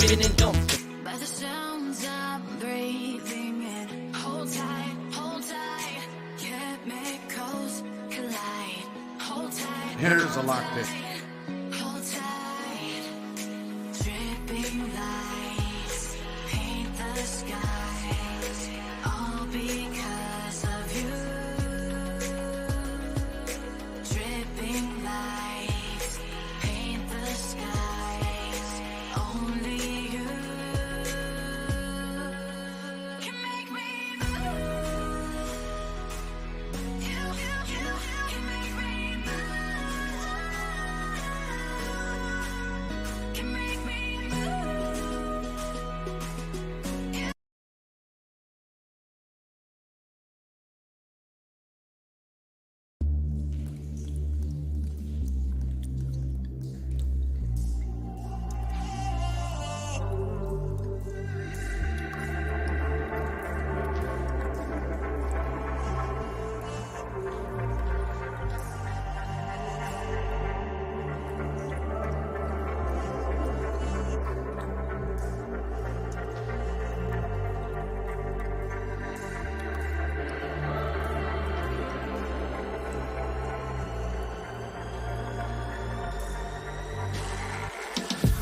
spin and dump. By the sounds I'm breathing in, hold tight, chemicals collide, hold tight. Here's a lockpick. Hold tight, dripping lights paint the skies, all because of you. Dripping lights paint the skies, only you can make me move. You can make me move. Can make me move.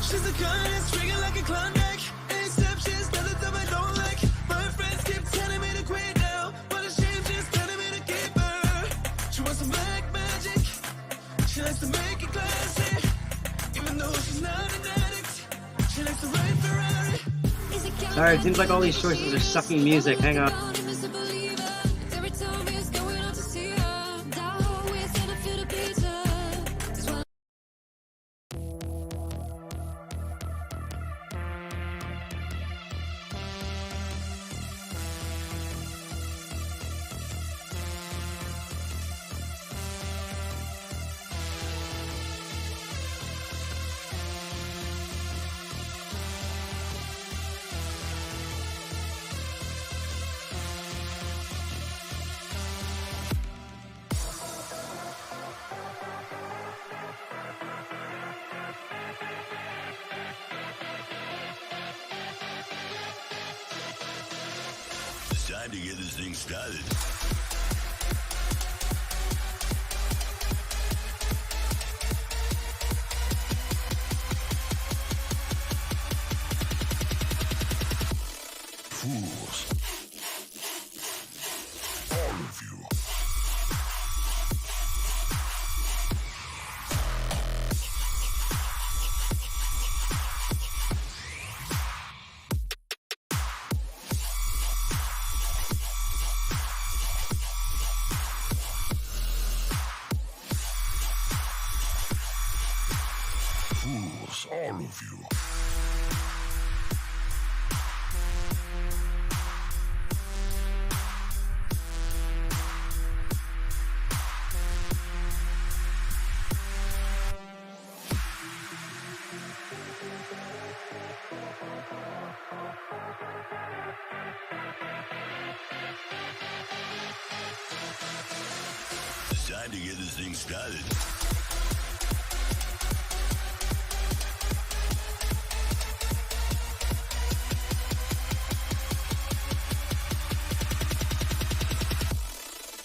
She's the kind that's ringing like a Klondike. Except she's got the stuff I don't like. My friends keep telling me to quit now, but she's just telling me to keep her. She wants some black magic. She likes to make it classy. Even though she's not an addict, she likes to ride Ferrari. Alright, seems like all these choices are sucking music. Hang on. It's time to get this thing started. Fools. All of you. Fools, all of you. It's time to get this thing started.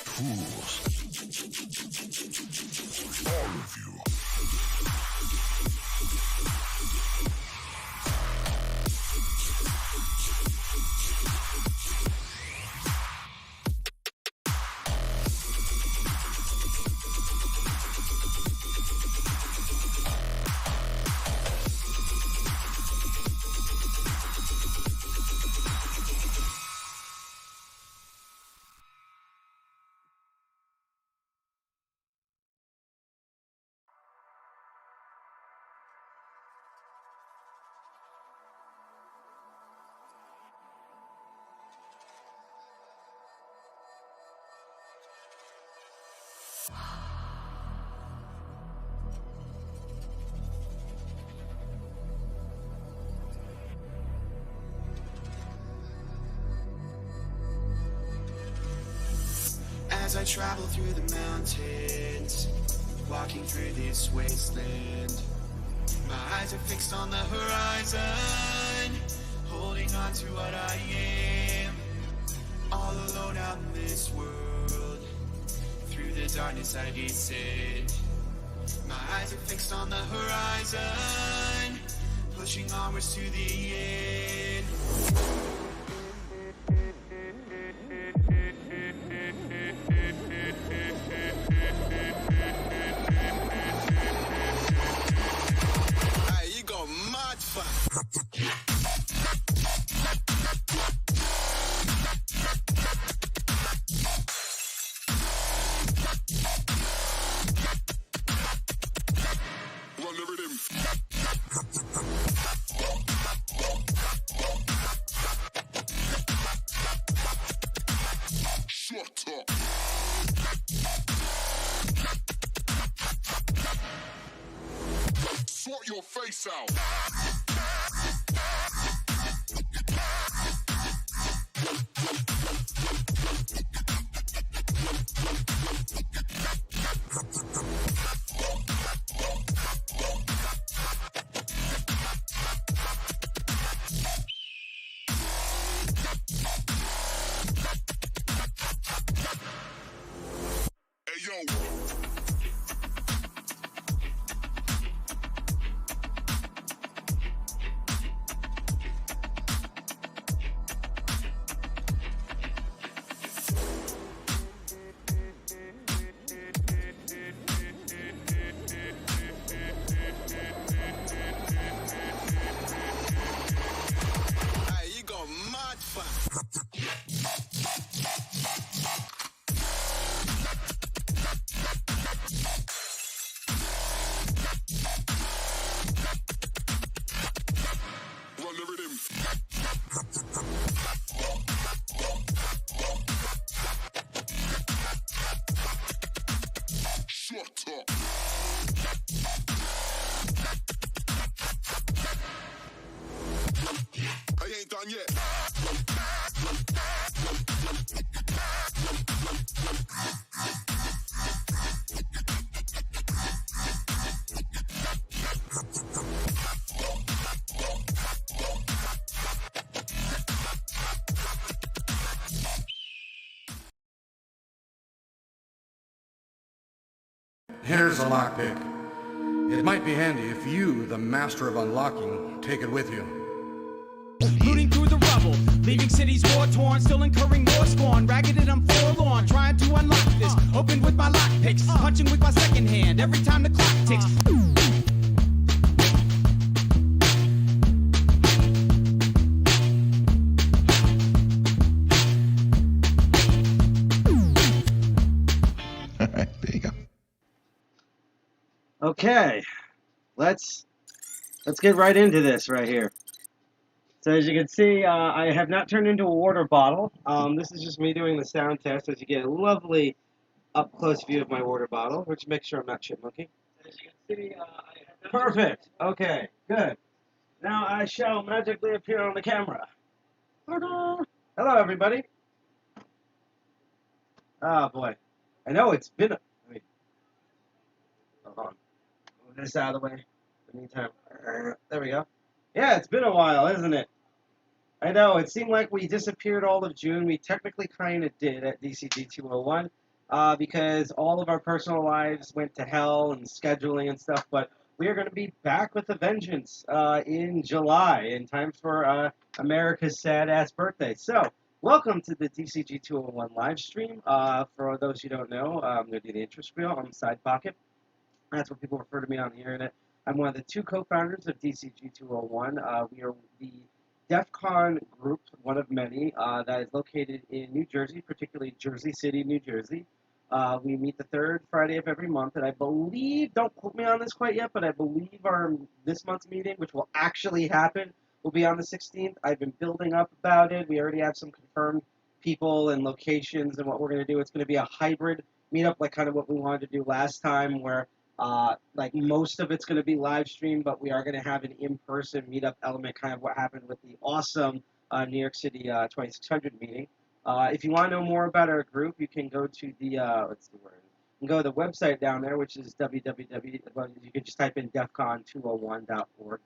Fools. All of you. As I travel through the mountains, walking through this wasteland, my eyes are fixed on the horizon. holding on to what I am. All alone out in this world. Through the darkness I descend. My eyes are fixed on the horizon, pushing onwards to the end. Hey, you got mad fun. Run the rhythm. Shut up. Sort your face out. Hey, yo. Hey, you got mad fun. Run the rhythm. Shut up. I ain't done yet. Here's a lockpick. It might be handy if you, the master of unlocking, take it with you. Rooting through the rubble, leaving cities war-torn, still incurring more scorn. Ragged and I'm forlorn, trying to unlock this. Open with my lockpicks, punching with my second hand every time the clock ticks. All right, there you go. Okay, let's get right into this right here. So as you can see, I have not turned into a water bottle. This is just me doing the sound test. As you get a lovely up close view of my water bottle, which makes sure I'm not chipmunking. As you can see, perfect. Okay, good. Now I shall magically appear on the camera. Ta-da! Hello, everybody. Oh boy, I know it's been. Hold on. Move this out of the way. In the meantime, there we go. Yeah, it's been a while, isn't it? I know, it seemed like we disappeared all of June. We technically kind of did at DCG 201 because all of our personal lives went to hell and scheduling and stuff, but we are going to be back with a vengeance in July in time for America's sad-ass birthday. So, welcome to the DCG 201 live stream. For those who don't know, I'm going to do the intro spiel. I'm Sidepocket. That's what people refer to me on the internet. I'm one of the two co-founders of DCG 201. We are the DEF CON group, one of many, that is located in New Jersey, particularly Jersey City, New Jersey. We meet the third Friday of every month, and I believe, don't quote me on this quite yet, but I believe this month's meeting, which will actually happen, will be on the 16th. I've been building up about it. We already have some confirmed people and locations and what we're going to do. It's going to be a hybrid meetup, like kind of what we wanted to do last time, where like most of it's going to be live streamed, but we are going to have an in-person meetup element, kind of what happened with the awesome New York City 2600 meeting. If you want to know more about our group, you can go to the let's see where you can go to the website down there, which is www. Well, you can just type in defcon201.org,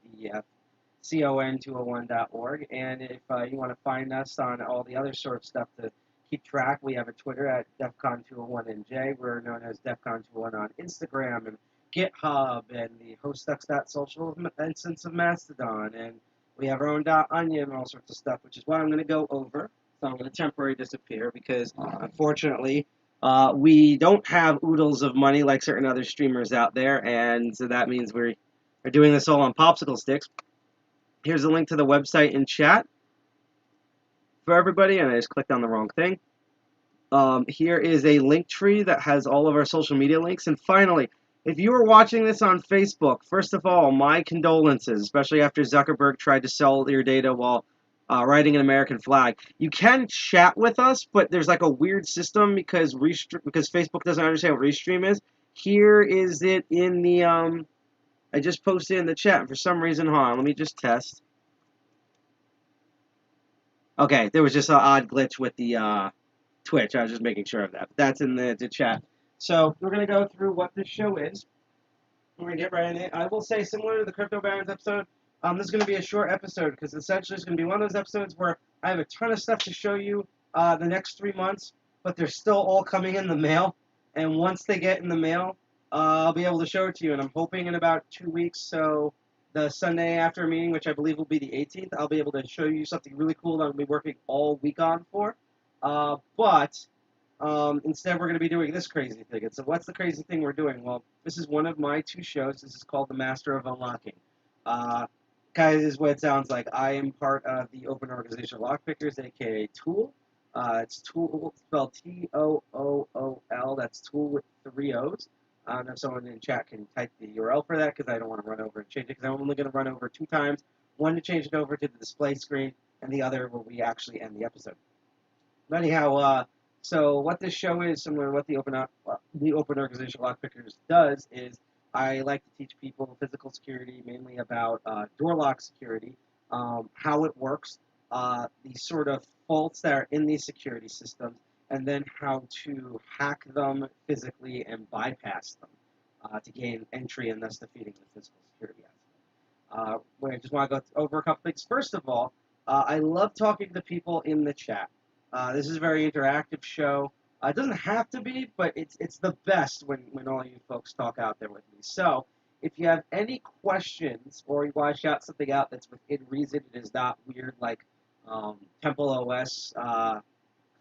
con201.org. And if you want to find us on all the other sort of stuff to keep track, we have a Twitter at DEFCON201NJ. We're known as DEFCON201 on Instagram and GitHub and the hostux.social instance of Mastodon. And we have our own .onion and all sorts of stuff, which is what I'm going to go over. So I'm going to temporarily disappear because, unfortunately, we don't have oodles of money like certain other streamers out there, and so that means we're doing this all on popsicle sticks. Here's a link to the website in chat for everybody, and I just clicked on the wrong thing. Here is a link tree that has all of our social media links. And finally, if you are watching this on Facebook, first of all, my condolences, especially after Zuckerberg tried to sell your data while riding an American flag. You can chat with us, but there's like a weird system because Facebook doesn't understand what Restream is. Here is it in the I just posted in the chat, and for some reason, hold on, let me just test. Okay, there was just an odd glitch with the Twitch. I was just making sure of that. But that's in the chat. So we're going to go through what this show is. We're going to get right in it. I will say, similar to the Crypto Barons episode, this is going to be a short episode because essentially it's going to be one of those episodes where I have a ton of stuff to show you the next 3 months, but they're still all coming in the mail. And once they get in the mail, I'll be able to show it to you. And I'm hoping in about 2 weeks, so the Sunday after a meeting, which I believe will be the 18th, I'll be able to show you something really cool that I'll be working all week on for. But instead, we're going to be doing this crazy thing. And so what's the crazy thing we're doing? Well, this is one of my 2 shows. This is called The Master of Unlocking. Guys, this is what it sounds like. I am part of the open organization Lockpickers, a.k.a. TOOL. It's TOOL, spelled T-O-O-O-L. That's TOOL with 3 O's. I don't know if someone in chat can type the URL for that because I don't want to run over and change it because I'm only going to run over 2 times. One to change it over to the display screen, and the other where we actually end the episode. But anyhow, so what this show is, similar to what the open organization Lockpickers does, is I like to teach people physical security, mainly about door lock security, how it works, the sort of faults that are in these security systems, and then how to hack them physically and bypass them to gain entry and thus defeating the physical security aspect. Where I just want to go over a couple things. First of all, I love talking to people in the chat. This is a very interactive show. It doesn't have to be, but it's the best when all you folks talk out there with me. So if you have any questions or you want to shout something out that's within reason, it is not weird like Temple OS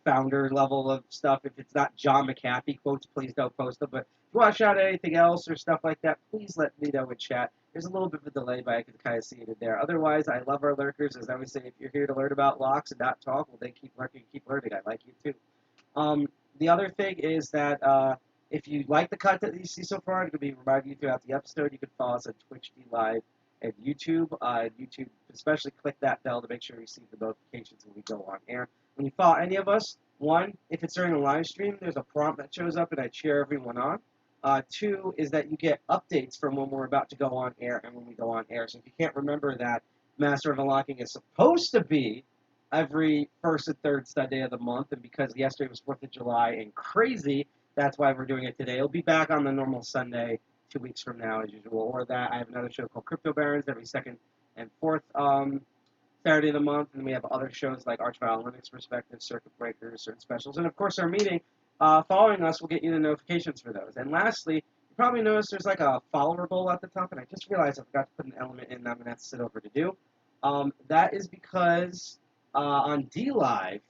founder level of stuff. If it's not John McAfee quotes, please don't post them. But if you want to shout out anything else or stuff like that, please let me know in chat. There's a little bit of a delay, but I can kind of see it in there. Otherwise, I love our lurkers. As I always say, if you're here to learn about locks and not talk, well, then keep lurking, keep learning. I like you too. The other thing is that if you like the content that you see so far, I'm going to be reminding you throughout the episode, you can follow us on Twitch, Live, and YouTube. YouTube, especially click that bell to make sure you receive the notifications when we go on air. When you follow any of us, 1, if it's during a live stream, there's a prompt that shows up and I cheer everyone on. 2 is that you get updates from when we're about to go on air and when we go on air. So if you can't remember that Master of Unlocking is supposed to be every first and third Sunday of the month, and because yesterday was 4th of July and crazy, that's why we're doing it today. It'll be back on the normal Sunday 2 weeks from now as usual. Or that I have another show called Crypto Barons every 2nd and 4th Saturday of the month, and we have other shows like Archvile Linux Perspective, Circuit Breakers, certain specials, and of course our meeting. Following us will get you the notifications for those. And lastly, you probably noticed there's like a follower goal at the top, and I just realized I forgot to put an element in that I'm going to have to sit over to do. That is because on DLive,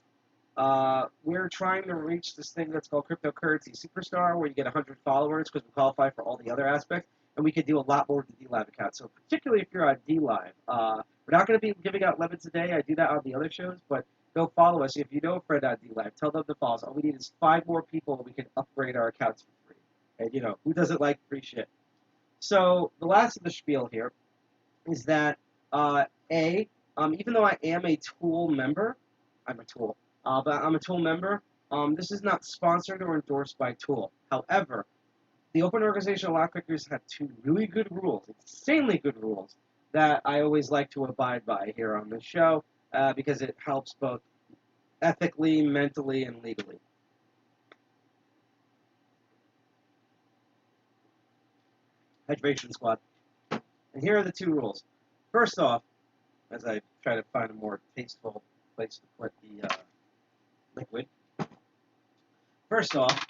we're trying to reach this thing that's called Cryptocurrency Superstar, where you get 100 followers because we qualify for all the other aspects, and we can do a lot more with the DLive account. So particularly if you're on DLive, we're not going to be giving out lemons a day. I do that on the other shows, but go follow us. If you know a friend on DLive, tell them to follow us. All we need is 5 more people, and we can upgrade our accounts for free. And, you know, who doesn't like free shit? So the last of the spiel here is that, even though I am a TOOL member, I'm a TOOL, but I'm a TOOL member, this is not sponsored or endorsed by TOOL. However, the Open Organization Lockpickers have 2 really good rules, insanely good rules, that I always like to abide by here on this show, because it helps both ethically, mentally, and legally. Hydration Squad. And here are the 2 rules. First off, as I try to find a more tasteful place to put the liquid. First off,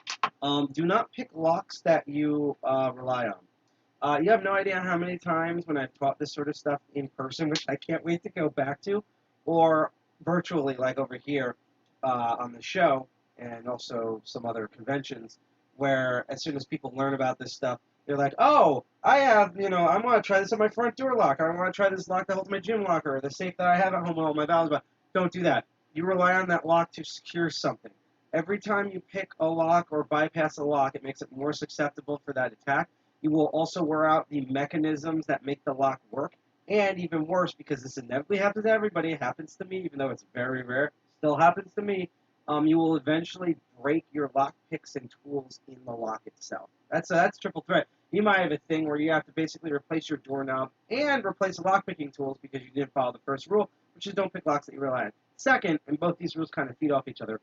do not pick locks that you rely on. You have no idea how many times when I've taught this sort of stuff in person, which I can't wait to go back to, or virtually, like over here on the show, and also some other conventions, where as soon as people learn about this stuff, they're like, oh, I want to try this on my front door lock. I want to try this lock that holds my gym locker, or the safe that I have at home with all my valuables. But don't do that. You rely on that lock to secure something. Every time you pick a lock or bypass a lock, it makes it more susceptible for that attack. You will also wear out the mechanisms that make the lock work. And even worse, because this inevitably happens to everybody, it happens to me, even though it's very rare, still happens to me, you will eventually break your lock picks and tools in the lock itself. That's triple threat. You might have a thing where you have to basically replace your doorknob and replace the lock picking tools because you didn't follow the first rule, which is don't pick locks that you rely on. Second, and both these rules kind of feed off each other,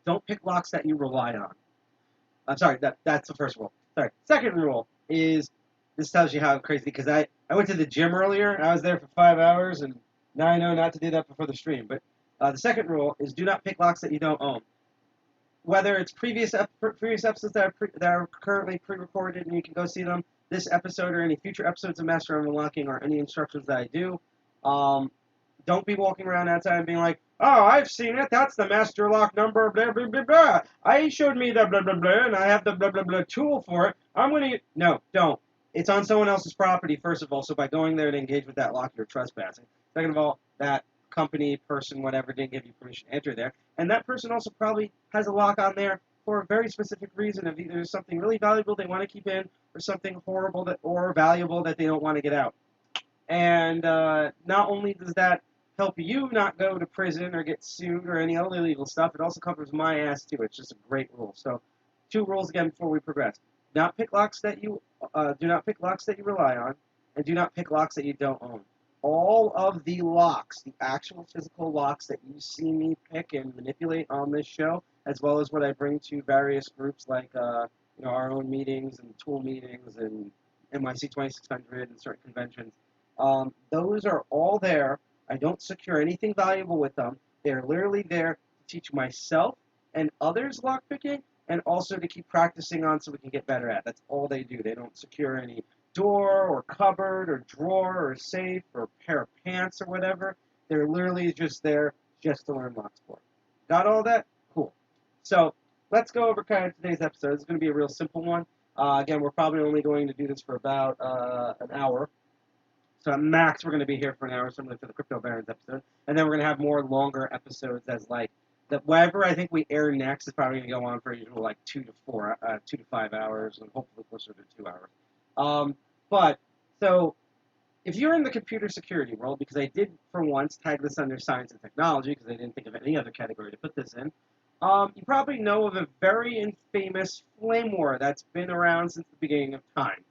don't pick locks that you rely on. I'm sorry, that's the first rule. Sorry. Second rule is, this tells you how crazy, because I went to the gym earlier, and I was there for 5 hours, and now I know not to do that before the stream. But the second rule is do not pick locks that you don't own. Whether it's previous episodes that are currently pre-recorded and you can go see them, this episode or any future episodes of Master of Unlocking or any instructions that I do, don't be walking around outside and being like, oh, I've seen it. That's the master lock number, blah, blah, blah, blah. I showed me the blah, blah, blah, and I have the blah, blah, blah tool for it. I'm going to... No, don't. It's on someone else's property, first of all, so by going there to engage with that lock, you're trespassing. Second of all, that company, person, whatever, didn't give you permission to enter there. And that person also probably has a lock on there for a very specific reason of either something really valuable they want to keep in or something horrible or valuable that they don't want to get out. And not only does that help you not go to prison or get sued or any other illegal stuff, it also covers my ass too. It's just a great rule. So 2 rules again before we progress. Do not pick locks that you rely on, and do not pick locks that you don't own. All of the locks, the actual physical locks that you see me pick and manipulate on this show, as well as what I bring to various groups like our own meetings and tool meetings and NYC 2600 and certain conventions, those are all there. I don't secure anything valuable with them. They're literally there to teach myself and others lockpicking, and also to keep practicing on so we can get better at. That's all they do. They don't secure any door or cupboard or drawer or safe or pair of pants or whatever. They're literally just there just to learn lock sport. Got all that? Cool. So let's go over kind of today's episode. It's going to be a real simple one. Again, we're probably only going to do this for about an hour. So at max, we're going to be here for an hour, similar to the Crypto Barons episode. And then we're going to have more longer episodes as like, whatever I think we air next is probably going to go on for usual like 2 to 5 hours, and hopefully closer to 2 hours. So if you're in the computer security world, because I did for once tag this under science and technology, because I didn't think of any other category to put this in, you probably know of a very infamous flame war that's been around since the beginning of time,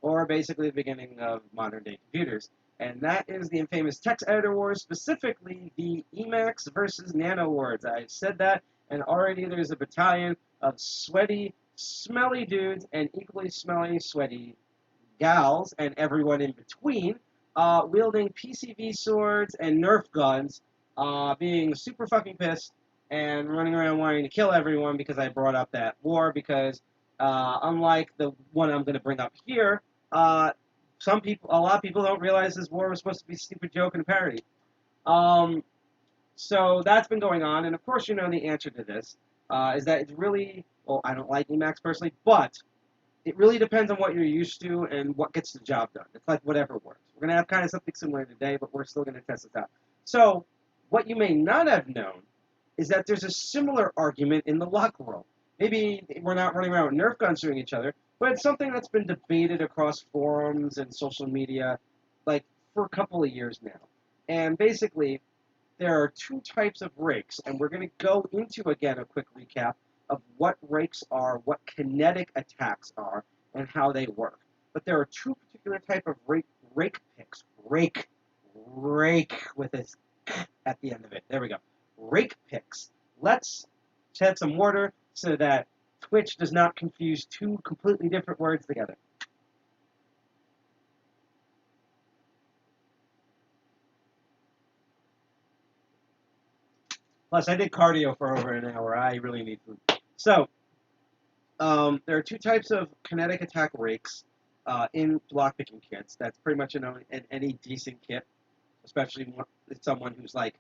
or basically the beginning of modern day computers. And that is the infamous text editor wars, specifically the Emacs versus Nano wars. I've said that, and already there's a battalion of sweaty, smelly dudes and equally smelly, sweaty gals, and everyone in between, wielding PCV swords and Nerf guns, being super fucking pissed and running around wanting to kill everyone because I brought up that war, because unlike the one I'm going to bring up here, a lot of people don't realize this war was supposed to be a stupid joke and a parody. So that's been going on, and of course you know the answer to this is that it's really, well, I don't like Emacs personally, but it really depends on what you're used to and what gets the job done. It's like whatever works. We're going to have kind of something similar today, but we're still going to test this out. So what you may not have known is that there's a similar argument in the lock world. Maybe we're not running around with Nerf guns shooting each other, but it's something that's been debated across forums and social media like for a couple of years now. And basically, there are 2 types of rakes, and we're going to go into, again, a quick recap of what rakes are, what kinetic attacks are, and how they work. But there are 2 particular type of rake picks. Rake with this at the end of it. There we go. Rake picks. Let's add some water so that Twitch does not confuse 2 completely different words together. Plus, I did cardio for over an hour. I really need food. So, there are two types of kinetic attack rakes in lockpicking kits. That's pretty much in any decent kit, especially with someone who's like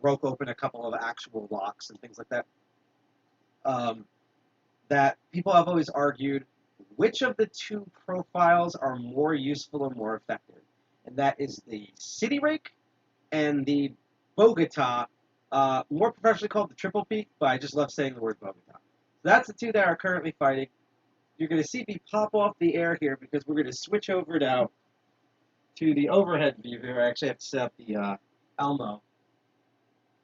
broke open a couple of actual locks and things like that. That people have always argued which of the two profiles are more useful and more effective, and that is the City Rake and the Bogota, more professionally called the Triple Peak, but I just love saying the word Bogota. So that's the two that are currently fighting. You're going to see me pop off the air here because we're going to switch over now to the overhead view here. I actually have to set up the Elmo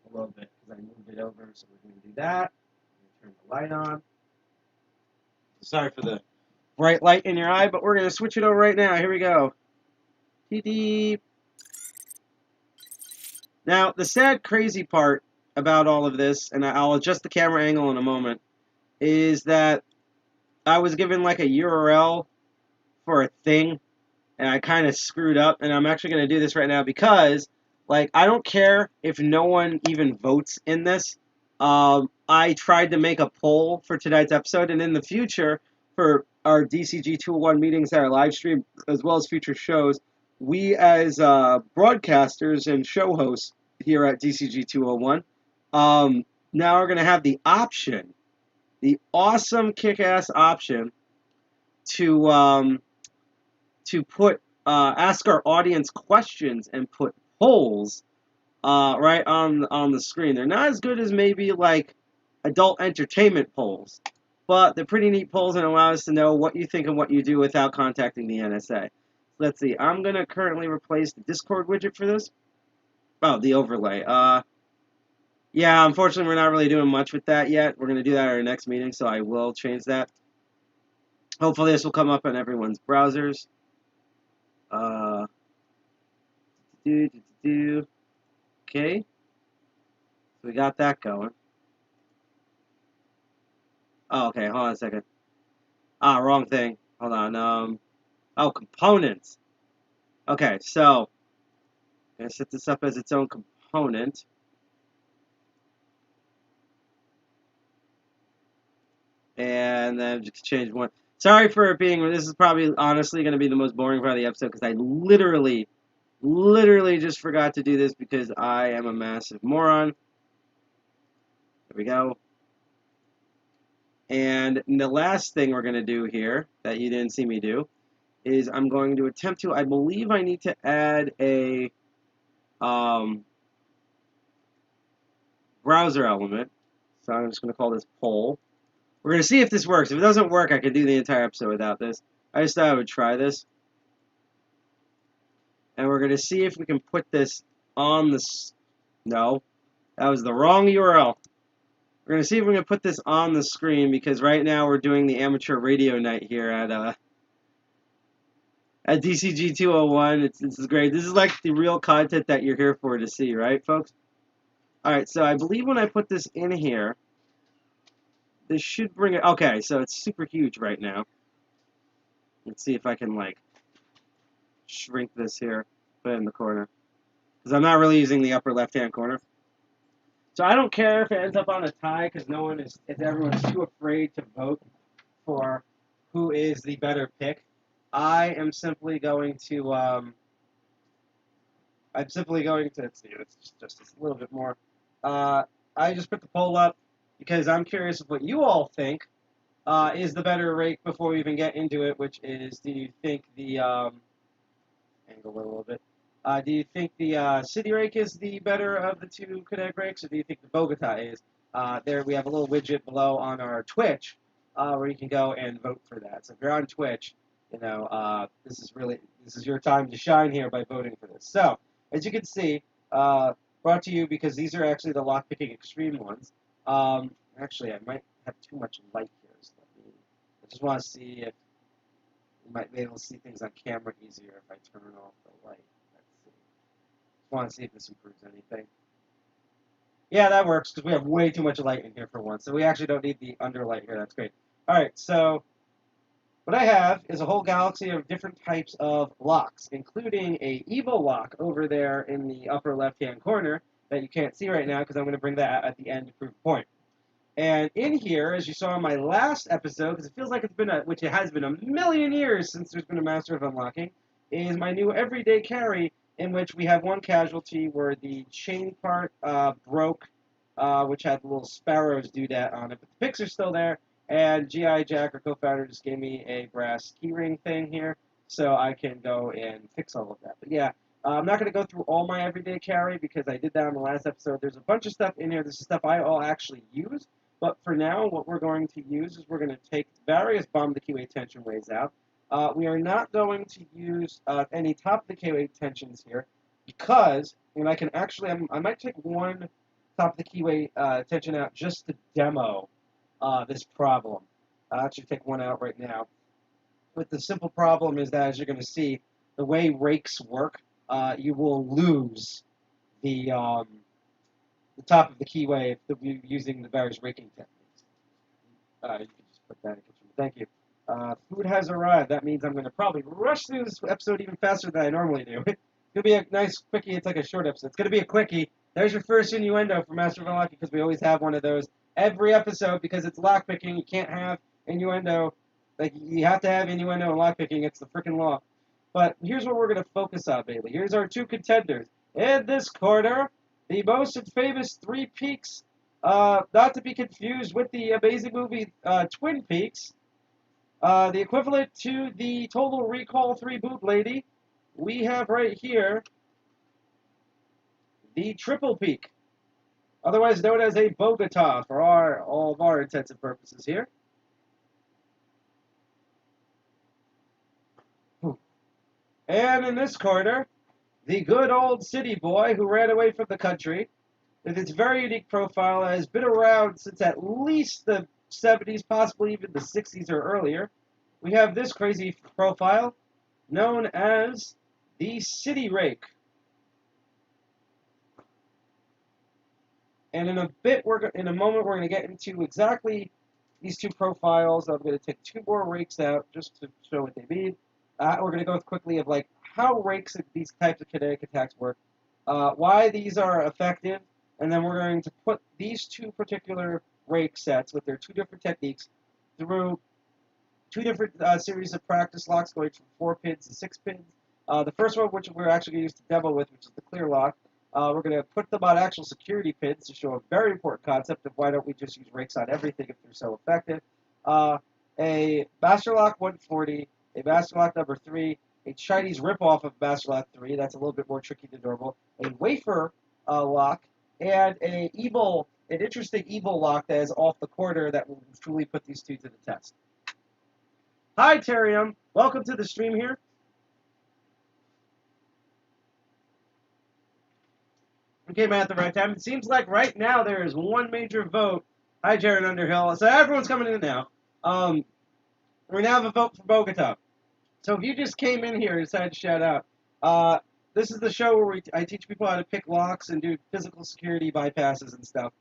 a little bit because I moved it over, so we're going to do that. Turn the light on. Sorry for the bright light in your eye, but we're going to switch it over right now. Here we go. Beep. Now, the sad, crazy part about all of this, and I'll adjust the camera angle in a moment, is that I was given like a URL for a thing, and I kind of screwed up, and I'm actually going to do this right now because, like, I don't care if no one even votes in this. I tried to make a poll for tonight's episode, and in the future, for our DCG 201 meetings that are live streamed, as well as future shows, we as broadcasters and show hosts here at DCG 201 now are going to have the option, the awesome kick-ass option to put ask our audience questions and put polls right on the screen. They're not as good as maybe like adult entertainment polls, but they're pretty neat polls and allow us to know what you think and what you do without contacting the NSA. Let's see. I'm going to currently replace the Discord widget for this. Oh, the overlay. Yeah, unfortunately, we're not really doing much with that yet. We're going to do that at our next meeting, so I will change that. Hopefully, this will come up on everyone's browsers. Okay. So we got that going. Oh, okay. Hold on a second. Wrong thing. Hold on. Oh, components. Okay, so I'm going to set this up as its own component. And then just change one. Sorry for it being, this is probably honestly going to be the most boring part of the episode because I literally just forgot to do this because I am a massive moron. There we go. And the last thing we're going to do here that you didn't see me do is I'm going to attempt to, I believe I need to add a browser element. So I'm just going to call this poll. We're going to see if this works. If it doesn't work, I could do the entire episode without this. I just thought I would try this. And we're going to see if we can put this on the... No, that was the wrong URL. We're going to see if we can put this on the screen because right now we're doing the amateur radio night here at DCG 201. This is great. This is like the real content that you're here for to see, right, folks? Alright, so I believe when I put this in here, this should bring it... Okay, so it's super huge right now. Let's see if I can, like, shrink this here, put it in the corner. Because I'm not really using the upper left-hand corner. So I don't care if it ends up on a tie, because everyone's too afraid to vote for who is the better pick. I am simply going to, let's see, it's just a little bit more. I just put the poll up because I'm curious of what you all think is the better rake before we even get into it, which is, do you think the, angle it a little bit, do you think the City Rake is the better of the two kinetic rakes, or do you think the Bogota is? There we have a little widget below on our Twitch where you can go and vote for that. So if you're on Twitch, you know, this is your time to shine here by voting for this. So, as you can see, brought to you because these are actually the lockpicking extreme ones. Actually, I might have too much light here. So I just want to see if you might be able to see things on camera easier if I turn off the light. Let's see. Just want to see if this improves anything. Yeah, that works because we have way too much light in here for once. So we actually don't need the underlight here. That's great. All right, so what I have is a whole galaxy of different types of locks, including a Evo lock over there in the upper left-hand corner that you can't see right now because I'm going to bring that out at the end to prove a point. And in here, as you saw in my last episode, because it feels like it's been which it has been a million years since there's been a Master of Unlocking, is my new everyday carry, in which we have one casualty where the chain part broke, which had the little sparrows doodad on it, but the picks are still there, and G.I. Jack, or co-founder, just gave me a brass keyring thing here, so I can go and fix all of that. But yeah, I'm not going to go through all my everyday carry, because I did that in the last episode. There's a bunch of stuff in here. This is stuff I all actually use, but for now, what we're going to use is we're going to take various bottom of the keyway tension ways out. We are not going to use any top of the keyway tensions here, because, and I can actually, I might take one top of the keyway tension out just to demo this problem. I'll actually take one out right now. But the simple problem is that, as you're going to see, the way rakes work, you will lose the top of the keyway if you're using the various raking techniques. You can just put that in the kitchen. Thank you. Food has arrived. That means I'm going to probably rush through this episode even faster than I normally do. It's going to be a nice quickie. It's like a short episode. It's going to be a quickie. There's your first innuendo for Master of Unlocking, because we always have one of those every episode, because it's lockpicking. You can't have innuendo. Like, you have to have innuendo and lockpicking. It's the freaking law. But here's what we're going to focus on, Bailey. Here's our two contenders. In this corner, the most and famous Three Peaks, not to be confused with the amazing movie Twin Peaks, the equivalent to the Total Recall 3 boot lady. We have right here the Triple Peak, otherwise known as a Bogota for all of our intents and purposes here. And in this corner, the good old city boy who ran away from the country, with its very unique profile, has been around since at least the 70s, possibly even the 60s or earlier. We have this crazy profile, known as the City Rake. And in a moment, we're going to get into exactly these two profiles. I'm going to take two more rakes out just to show what they mean. We're going to go quickly of like how rakes, these types of kinetic attacks work, why these are effective, and then we're going to put these two particular rake sets with their two different techniques through two different series of practice locks going from 4 pins to 6 pins. The first one, which we're actually going to use to demo with, which is the clear lock, we're going to put them on actual security pins to show a very important concept of why don't we just use rakes on everything if they're so effective. A Master Lock 140, a Master Lock number 3, a Chinese ripoff of Master Lock 3, that's a little bit more tricky than normal, a Wafer Lock, and an interesting evil lock that is off the corner that will truly put these two to the test. Hi, Terium. Welcome to the stream here. We came at the right time. It seems like right now there is one major vote. Hi, Jared Underhill. So everyone's coming in now. We now have a vote for Bogota. So if you just came in here and decided to shout out, this is the show where I teach people how to pick locks and do physical security bypasses and stuff.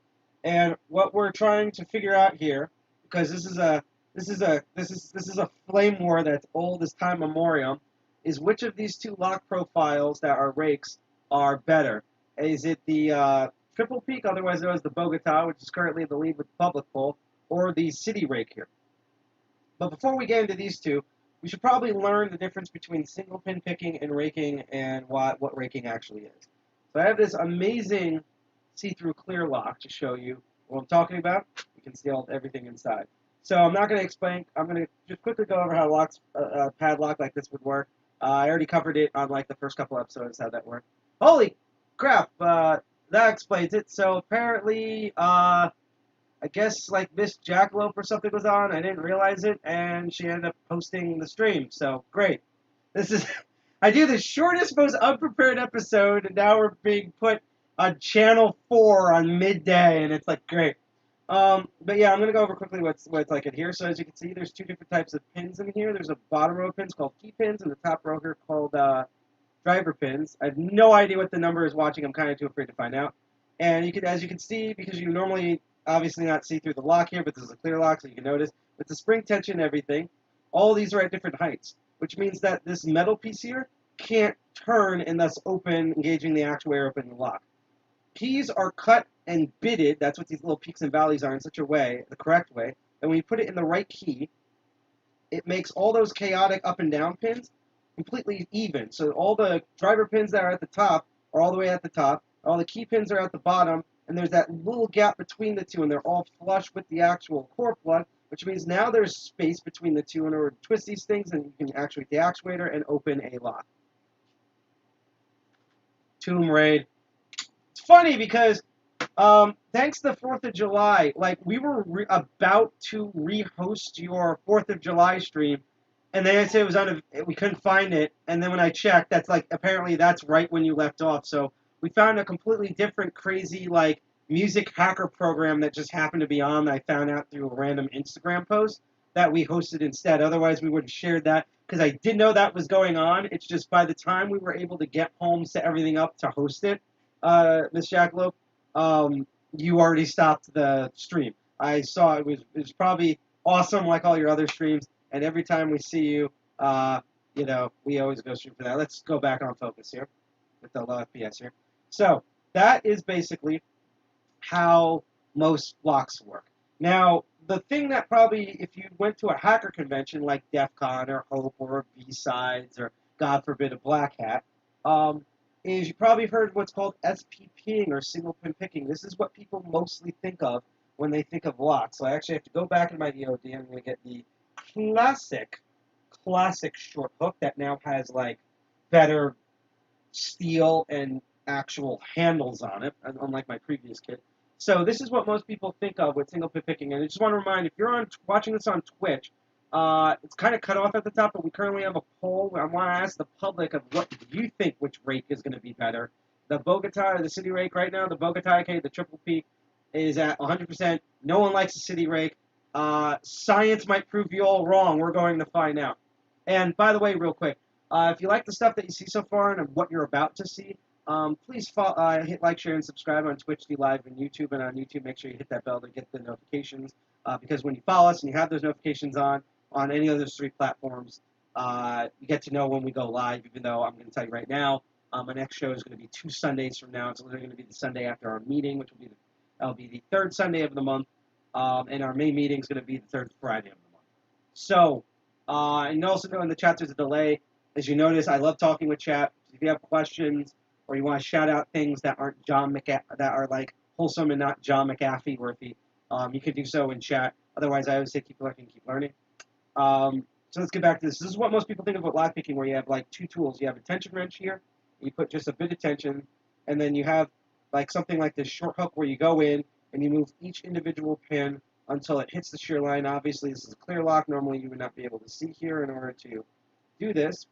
And what we're trying to figure out here, because this is a flame war that's old as time memoriam, is which of these two lock profiles that are rakes are better. Is it the Triple Peak, otherwise known as the Bogota, which is currently in the lead with the public poll, or the City Rake here? But before we get into these two, we should probably learn the difference between single pin picking and raking, and what raking actually is. So I have this amazing see-through clear lock to show you what I'm talking about. You can see everything inside. So I'm not going to explain. I'm going to just quickly go over how a pad lock like this would work. I already covered it on like the first couple episodes, how that worked. Holy crap, that explains it. So apparently, I guess like Miss Jackalope or something was on. I didn't realize it, and she ended up posting the stream. So great. This is I do the shortest, most unprepared episode, and now we're being put on Channel 4 on midday, and it's like great. But yeah, I'm gonna go over quickly what's like in here. So as you can see, there's two different types of pins in here. There's a bottom row of pins called key pins, and the top row here called driver pins. I have no idea what the number is watching. I'm kind of too afraid to find out. And as you can see, because you normally obviously not see through the lock here, but this is a clear lock, so you can notice with the spring tension and everything, all these are at different heights, which means that this metal piece here can't turn and thus open, engaging the actuator open the lock. keys are cut and bitted, that's what these little peaks and valleys are, in such a way, the correct way, and when you put it in the right key, it makes all those chaotic up and down pins completely even. So all the driver pins that are at the top are all the way at the top, all the key pins are at the bottom, and there's that little gap between the two, and they're all flush with the actual core plug, which means now there's space between the two in order to twist these things, and you can actuate the actuator and open a lock. Tomb Raid. It's funny because thanks to 4th of July, like we were about to rehost your 4th of July stream, and they said it was we couldn't find it, and then when I checked, that's like apparently that's right when you left off. So we found a completely different, crazy like music hacker program that just happened to be on. That I found out through a random Instagram post that we hosted instead. Otherwise, we would have shared that because I did know that was going on. It's just by the time we were able to get home, set everything up to host it, Miss Jackalope, you already stopped the stream. I saw it was probably awesome like all your other streams, and every time we see you, you know, we always go stream for that. Let's go back on focus here with the low FPS here. So that is basically how most locks work. Now, the thing that probably, if you went to a hacker convention like DEF CON or HOPE or B-Sides or, God forbid, a Black Hat, is you probably heard what's called SPPing or single pin picking. This is what people mostly think of when they think of locks. So I actually have to go back in my EOD. I'm going to get the classic short hook that now has like better steel and actual handles on it, unlike my previous kit. So this is what most people think of with single pin picking. And I just want to remind, if you're watching this on Twitch, it's kind of cut off at the top, but we currently have a poll where I want to ask the public of what do you think which rake is going to be better. The Bogota or the City Rake right now, the Bogota, aka the triple peak, is at 100%. No one likes the City Rake. Science might prove you all wrong. We're going to find out. And by the way, real quick, if you like the stuff that you see so far and what you're about to see, please hit like, share, and subscribe on Twitch, Live, and YouTube. And on YouTube, make sure you hit that bell to get the notifications. Because when you follow us and you have those notifications on any of those 3 platforms, you get to know when we go live, even though I'm going to tell you right now, my next show is going to be 2 Sundays from now. It's literally going to be the Sunday after our meeting, which will be the 3rd Sunday of the month. And our main meeting is going to be the 3rd Friday of the month. So, and you also know in the chat there's a delay. As you notice, I love talking with chat. If you have questions or you want to shout out things that aren't that are like wholesome and not John McAfee worthy, you can do so in chat. Otherwise, I always say keep looking, keep learning. So let's get back to this. This is what most people think about lockpicking, where you have like 2 tools. You have a tension wrench here. You put just a bit of tension, and then you have like something like this short hook where you go in and you move each individual pin until it hits the shear line. Obviously, this is a clear lock. Normally, you would not be able to see here in order to do this.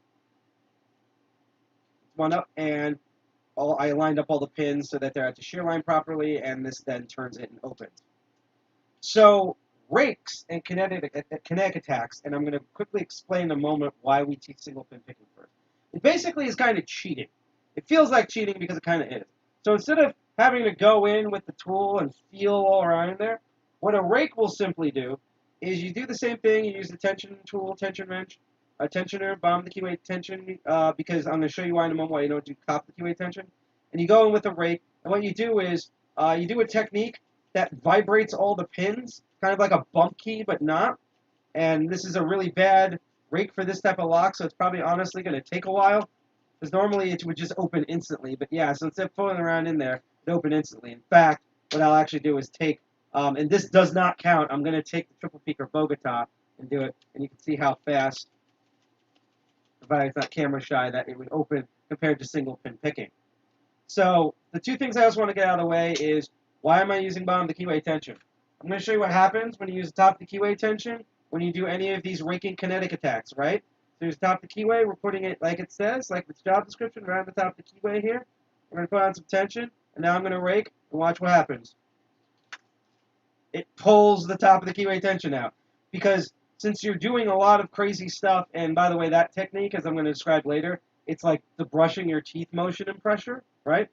One up, and I lined up all the pins so that they're at the shear line properly, and this then turns it and opens. So rakes and kinetic attacks, and I'm going to quickly explain in a moment why we teach single pin picking first. It basically is kind of cheating. It feels like cheating because it kind of is. So instead of having to go in with the tool and feel all around in there, what a rake will simply do is you do the same thing. You use the tension tool, tension wrench, a tensioner, bomb the keyway tension, because I'm going to show you why in a moment why you don't do cop the keyway tension. And you go in with a rake, and what you do is you do a technique that vibrates all the pins, kind of like a bump key, but not. And this is a really bad rake for this type of lock, so it's probably honestly going to take a while, because normally it would just open instantly. But yeah, so instead of fooling around in there, it opened instantly. In fact, what I'll actually do is take, and this does not count, I'm going to take the triple peak or Bogota and do it, and you can see how fast, provided it's not camera shy, that it would open compared to single pin picking. So the 2 things I also want to get out of the way is, why am I using bottom the keyway tension? I'm going to show you what happens when you use the top of the keyway tension when you do any of these raking kinetic attacks, right? So here's the top of the keyway. We're putting it like it says, like its job description, right on the top of the keyway here. We're going to put on some tension, and now I'm going to rake, and watch what happens. It pulls the top of the keyway tension out. Because since you're doing a lot of crazy stuff, and by the way, that technique, as I'm going to describe later, it's like the brushing your teeth motion and pressure, right?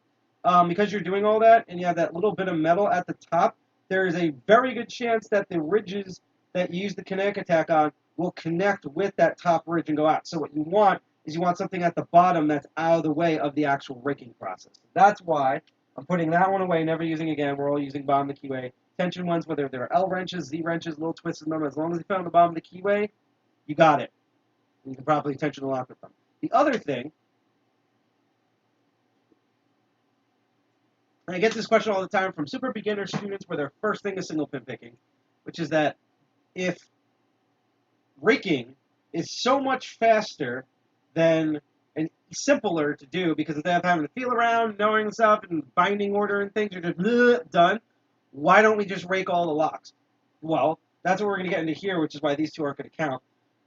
Because you're doing all that, and you have that little bit of metal at the top, there is a very good chance that the ridges that you use the kinetic attack on will connect with that top ridge and go out. So what you want is you want something at the bottom that's out of the way of the actual raking process. That's why I'm putting that one away, never using again. We're all using bottom of the keyway. Tension ones, whether they're L wrenches, Z wrenches, little twists in them, as long as they found the bottom of the keyway, you got it. You can properly tension the lock with them. The other thing, and I get this question all the time from super beginner students where their first thing is single pin picking, which is that if raking is so much faster than and simpler to do because instead of having to feel around, knowing stuff, and binding order and things, you're just done. Why don't we just rake all the locks? Well, that's what we're going to get into here, which is why these two aren't going to count.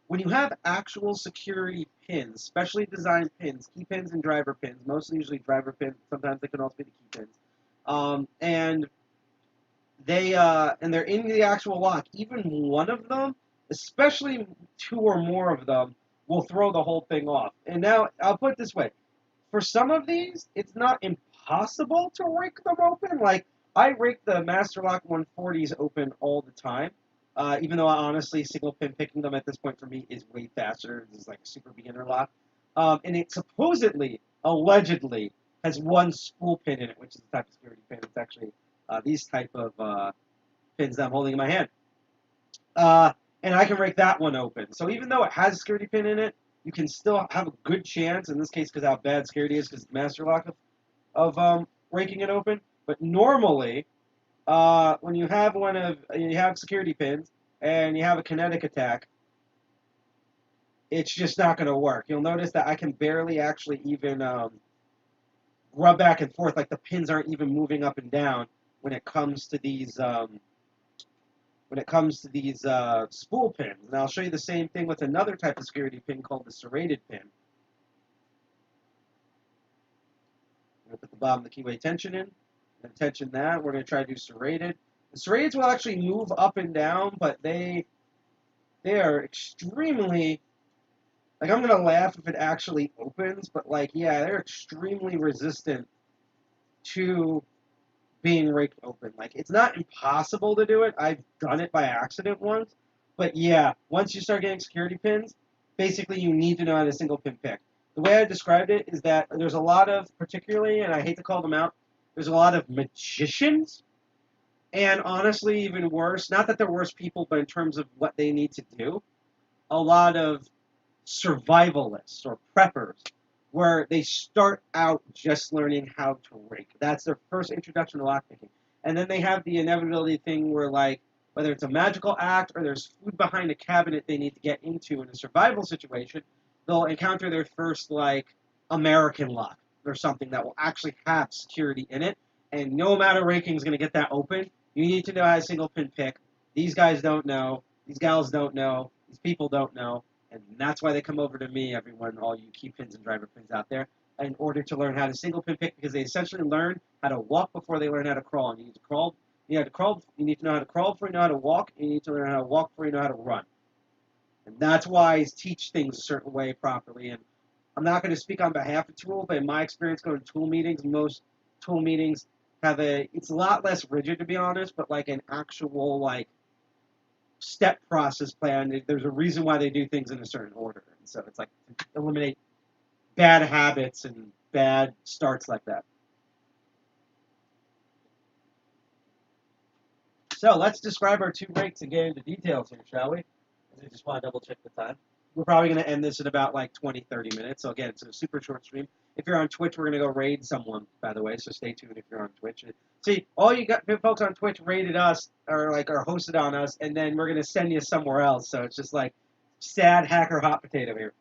When you have actual security pins, specially designed pins, key pins and driver pins, mostly usually driver pins, sometimes they can also be the key pins, and they're in the actual lock. Even one of them, especially two or more of them, will throw the whole thing off. And now I'll put it this way: for some of these, it's not impossible to rake them open. Like I rake the Master Lock 140s open all the time. Even though honestly, single pin picking them at this point for me is way faster. This is like a super beginner lock. And it supposedly, allegedly, has one spool pin in it, which is the type of security pin. It's actually these type of pins that I'm holding in my hand. And I can rake that one open. So even though it has a security pin in it, you can still have a good chance, in this case because how bad security is because it's Master Lock of raking it open. But normally, when you have you have security pins and you have a kinetic attack, it's just not going to work. You'll notice that I can barely actually even rub back and forth, like the pins aren't even moving up and down when it comes to these spool pins. And I'll show you the same thing with another type of security pin called the serrated pin. I'm going to put the bottom of the keyway tension in. And tension that. We're going to try to do serrated. The serrateds will actually move up and down, but they are extremely, like, I'm going to laugh if it actually opens, but like, yeah, they're extremely resistant to being raked open. Like, it's not impossible to do it. I've done it by accident once, but yeah, once you start getting security pins, basically you need to know how to single pin pick. The way I described it is that there's a lot of, particularly, and I hate to call them out, there's a lot of magicians, and honestly, even worse, not that they're worse people, but in terms of what they need to do, a lot of survivalists or preppers, where they start out just learning how to rake. That's their first introduction to lockpicking. And then they have the inevitability thing where, like, whether it's a magical act or there's food behind a cabinet they need to get into in a survival situation, they'll encounter their first, like, American lock or something that will actually have security in it, and no amount of raking is going to get that open. You need to know how to single pin pick. These guys don't know. These gals don't know. These people don't know. And that's why they come over to me, everyone, all you key pins and driver pins out there, in order to learn how to single pin pick, because they essentially learn how to walk before they learn how to crawl. And you need to crawl. You need to know how to crawl before you know how to walk. And you need to learn how to walk before you know how to run. And that's why I teach things a certain way properly. And I'm not going to speak on behalf of Tool, but in my experience going to Tool meetings, most Tool meetings have it's a lot less rigid, to be honest, but like an actual, like, step process plan. There's a reason why they do things in a certain order. And so it's like to eliminate bad habits and bad starts like that. So let's describe our two rakes and get into details here, shall we? I just want to double check the time. We're probably going to end this in about like 20, 30 minutes. So again, it's a super short stream. If you're on Twitch, we're going to go raid someone, by the way, so stay tuned if you're on Twitch. See, all you got folks on Twitch raided us, or hosted on us, and then we're going to send you somewhere else. So it's just like sad hacker hot potato here.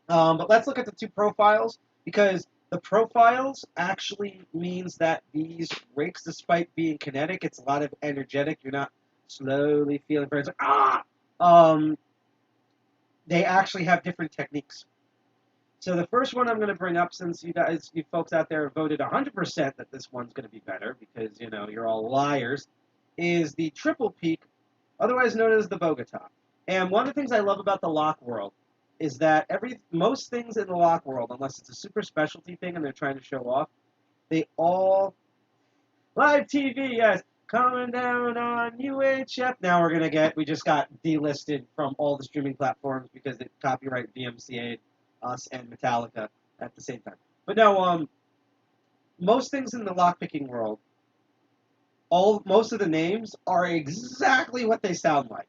But let's look at the two profiles, because the profiles actually means that these rakes, despite being kinetic, it's a lot of energetic. You're not slowly feeling for it. It's like, they actually have different techniques. So the first one I'm going to bring up, since you folks out there voted 100% that this one's going to be better, because, you know, you're all liars, is the triple peak, otherwise known as the Bogota. And one of the things I love about the lock world is that most things in the lock world, unless it's a super specialty thing and they're trying to show off, they all, live TV, yes, coming down on UHF. Now we just got delisted from all the streaming platforms because it copyright VMCA'd us and Metallica at the same time. But no, most things in the lockpicking world, most of the names are exactly what they sound like.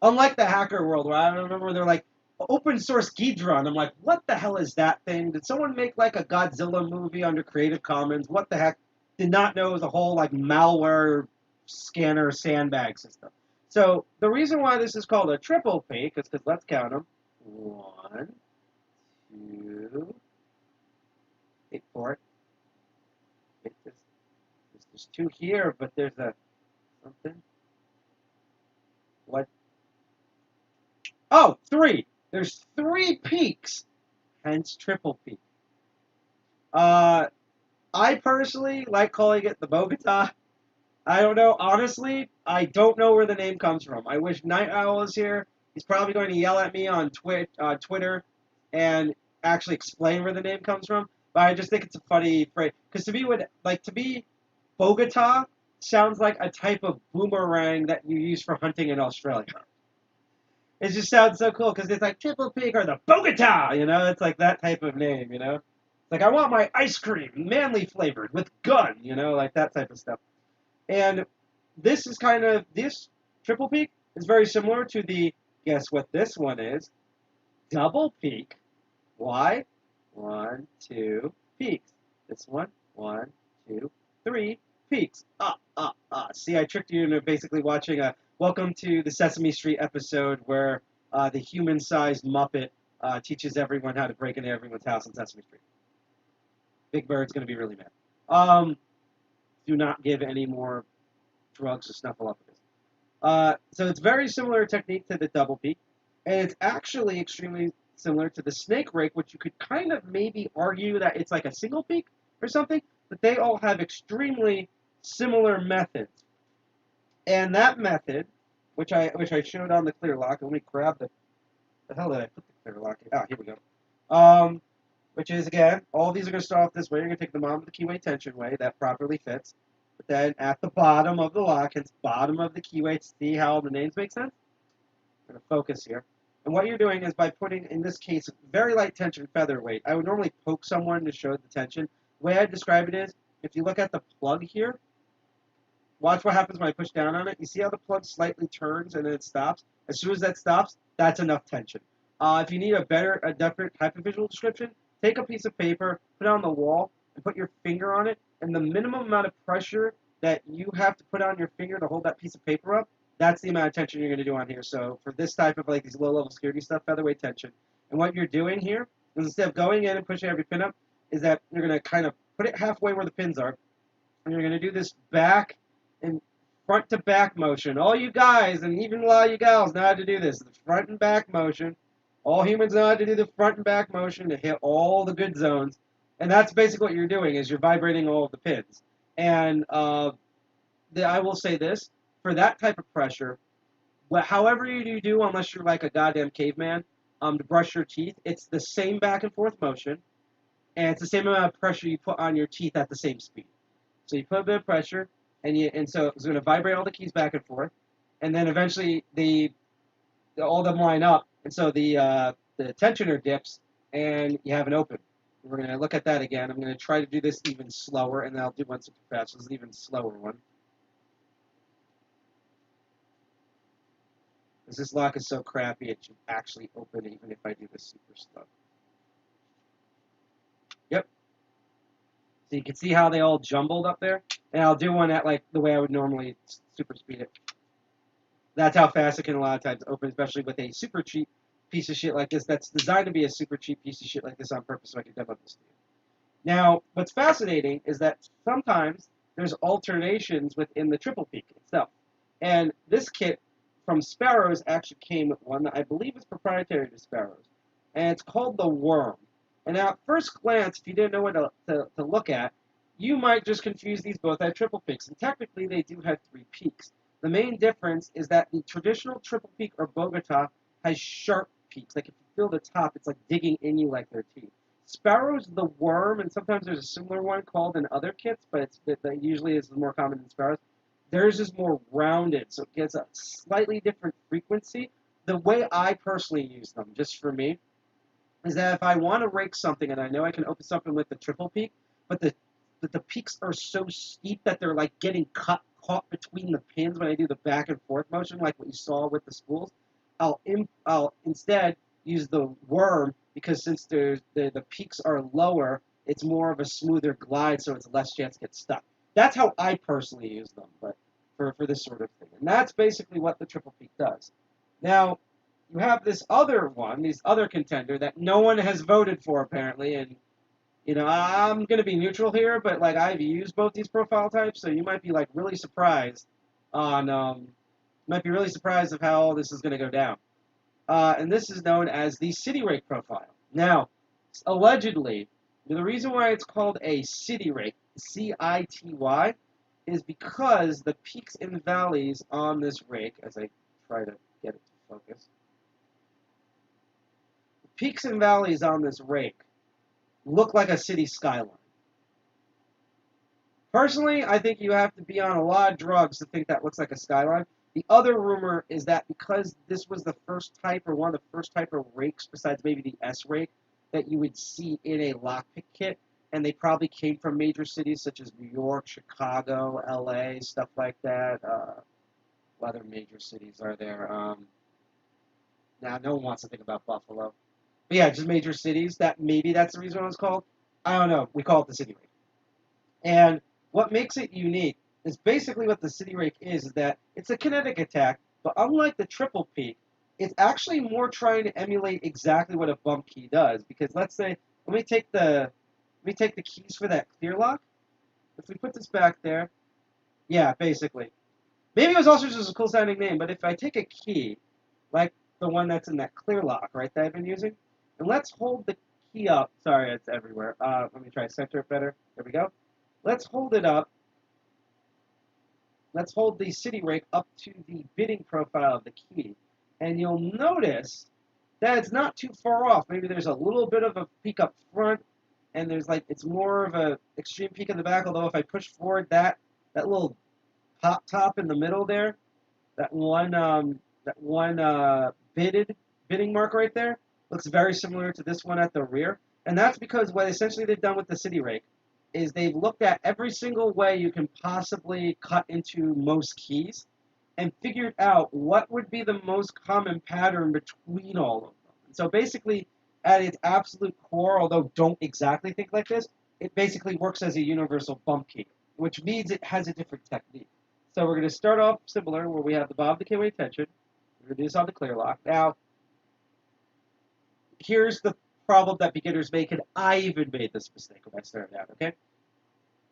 Unlike the hacker world, where I remember they're like, open source Ghidra, I'm like, what the hell is that thing? Did someone make like a Godzilla movie under Creative Commons? What the heck? Did not know it was a whole like malware scanner sandbag system. So the reason why this is called a triple peak is because let's count them. 1, 2, wait for it. There's 2 here, but there's a something. What? Oh, 3. There's 3 peaks, hence triple peak. I personally like calling it the Bogota. I don't know. Honestly, I don't know where the name comes from. I wish Night Owl was here. He's probably going to yell at me on Twitter and actually explain where the name comes from. But I just think it's a funny phrase. Because to be Bogota sounds like a type of boomerang that you use for hunting in Australia. It just sounds so cool because it's like Triple Peak or the Bogota, you know? It's like that type of name, you know? It's like, I want my ice cream manly flavored with gun, you know? Like that type of stuff. And this Triple Peak is very similar to the, guess what this one is? Double Peak. Why? 1, 2 peaks. This one, 1, 2, 3 peaks. See, I tricked you into basically watching a Welcome to the Sesame Street episode where the human-sized Muppet teaches everyone how to break into everyone's house on Sesame Street. Big Bird's going to be really mad. Do not give any more drugs to Snuffleupagus. So it's very similar technique to the double peak, and it's actually extremely similar to the snake rake, which you could kind of maybe argue that it's like a single peak or something, but they all have extremely similar methods. And that method, which I showed on the clear lock, let me grab the hell did I put the clear lock? Ah, here we go. Which is, again, all these are going to start off this way. You're going to take them on with the keyway tension way. That properly fits. But then at the bottom of the lock, it's bottom of the keyway. See how the names make sense? I'm going to focus here. And what you're doing is by putting, in this case, very light tension featherweight. I would normally poke someone to show the tension. The way I describe it is, if you look at the plug here, watch what happens when I push down on it. You see how the plug slightly turns and then it stops? As soon as that stops, that's enough tension. If you need a different type of visual description, take a piece of paper, put it on the wall, and put your finger on it, and the minimum amount of pressure that you have to put on your finger to hold that piece of paper up, that's the amount of tension you're going to do on here. So for this type of like these low-level security stuff, featherweight tension. And what you're doing here, is instead of going in and pushing every pin up, is that you're going to kind of put it halfway where the pins are, and you're going to do this back and front to back motion. All you guys, and even a lot of you gals, know how to do this. The front and back motion. All humans know how to do the front and back motion to hit all the good zones. And that's basically what you're doing, is you're vibrating all of the pins. And I will say this, for that type of pressure, however you do, unless you're like a goddamn caveman, to brush your teeth, it's the same back and forth motion, and it's the same amount of pressure you put on your teeth at the same speed. So you put a bit of pressure, and so it's going to vibrate all the keys back and forth, and then eventually all of them line up, and so the tensioner dips, and you have an open. We're going to look at that again. I'm going to try to do this even slower, and then I'll do one super fast. This is an even slower one. Because this lock is so crappy, it should actually open even if I do this super slow. Yep. So you can see how they all jumbled up there? And I'll do one at like the way I would normally super speed it. That's how fast it can a lot of times open, especially with a super cheap piece of shit like this that's designed to be a super cheap piece of shit like this on purpose so I can demo this to you. Now, what's fascinating is that sometimes there's alternations within the triple peak itself. And this kit from Sparrows actually came with one that I believe is proprietary to Sparrows. And it's called the Worm. And now, at first glance, if you didn't know what to look at, you might just confuse these both as triple peaks. And technically, they do have 3 peaks. The main difference is that the traditional triple peak or Bogota has sharp peaks. Like if you feel the top, it's like digging in you like their teeth. Sparrow's the Worm, and sometimes there's a similar one called in other kits, but that usually is more common than Sparrow's. Theirs is more rounded, so it gets a slightly different frequency. The way I personally use them, just for me, is that if I want to rake something and I know I can open something with the triple peak, but the the peaks are so steep that they're like getting caught between the pins when I do the back and forth motion, like what you saw with the spools. I'll instead use the worm because since the peaks are lower, it's more of a smoother glide, so it's less chance to get stuck. That's how I personally use them, but for this sort of thing. And that's basically what the triple peak does. Now, you have this other one, this other contender that no one has voted for apparently, and you know, I'm going to be neutral here, but like I've used both these profile types, so you might be like really surprised on, might be really surprised of how all this is going to go down. And this is known as the City Rake profile. Now, allegedly, the reason why it's called a City Rake, C-I-T-Y, is because the peaks and valleys on this rake, as I try to get it to focus, the peaks and valleys on this rake look like a city skyline. Personally, I think you have to be on a lot of drugs to think that looks like a skyline. The other rumor is that because this was the first type, or one of the first type of rakes, besides maybe the S rake, that you would see in a lockpick kit, and they probably came from major cities such as New York, Chicago, LA, stuff like that. What other major cities are there? Now, no one wants to think about Buffalo. But yeah, just major cities. Maybe that's the reason why it's called. I don't know. We call it the City Rake. And what makes it unique is basically what the City Rake is that it's a kinetic attack, but unlike the triple peak, it's actually more trying to emulate exactly what a bump key does. Because let's say, let me take the keys for that clear lock. If we put this back there, yeah, basically. Maybe it was also just a cool sounding name, but if I take a key, like the one that's in that clear lock, right, that I've been using, and let's hold the key up. Sorry, it's everywhere. Let me try to center it better. There we go. Let's hold it up. Let's hold the City Rake up to the bidding profile of the key. And you'll notice that it's not too far off. Maybe there's a little bit of a peak up front, and there's like, it's more of a extreme peak in the back, although if I push forward that little pop top in the middle there, that one bidding mark right there, looks very similar to this one at the rear. And that's because what essentially they've done with the City Rake is they've looked at every single way you can possibly cut into most keys and figured out what would be the most common pattern between all of them. And so basically, at its absolute core, although don't exactly think like this, it basically works as a universal bump key, which means it has a different technique. So we're going to start off similar, where we have the bob decay weight tension. We're going to do this on the clear lock. Now, here's the problem that beginners make, and I even made this mistake when I started out, okay?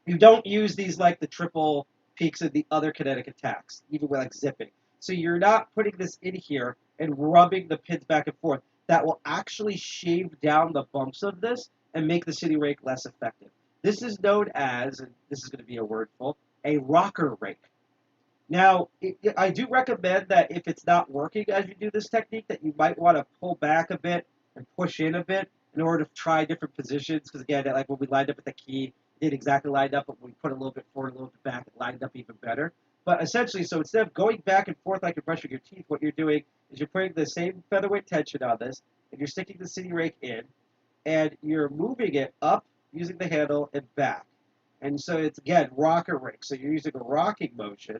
You don't use these like the triple peaks of the other kinetic attacks, even with like zipping. So you're not putting this in here and rubbing the pins back and forth. That will actually shave down the bumps of this and make the City Rake less effective. This is known as, and this is going to be a wordful, a rocker rake. Now, I do recommend that if it's not working as you do this technique, that you might want to pull back a bit and push in a bit in order to try different positions. Because again, like when we lined up with the key, it exactly lined up, but when we put a little bit forward, a little bit back, it lined up even better. But essentially, so instead of going back and forth like you're brushing your teeth, what you're doing is you're putting the same featherweight tension on this, and you're sticking the City Rake in, and you're moving it up using the handle and back. And so it's, again, rocker rake. So you're using a rocking motion,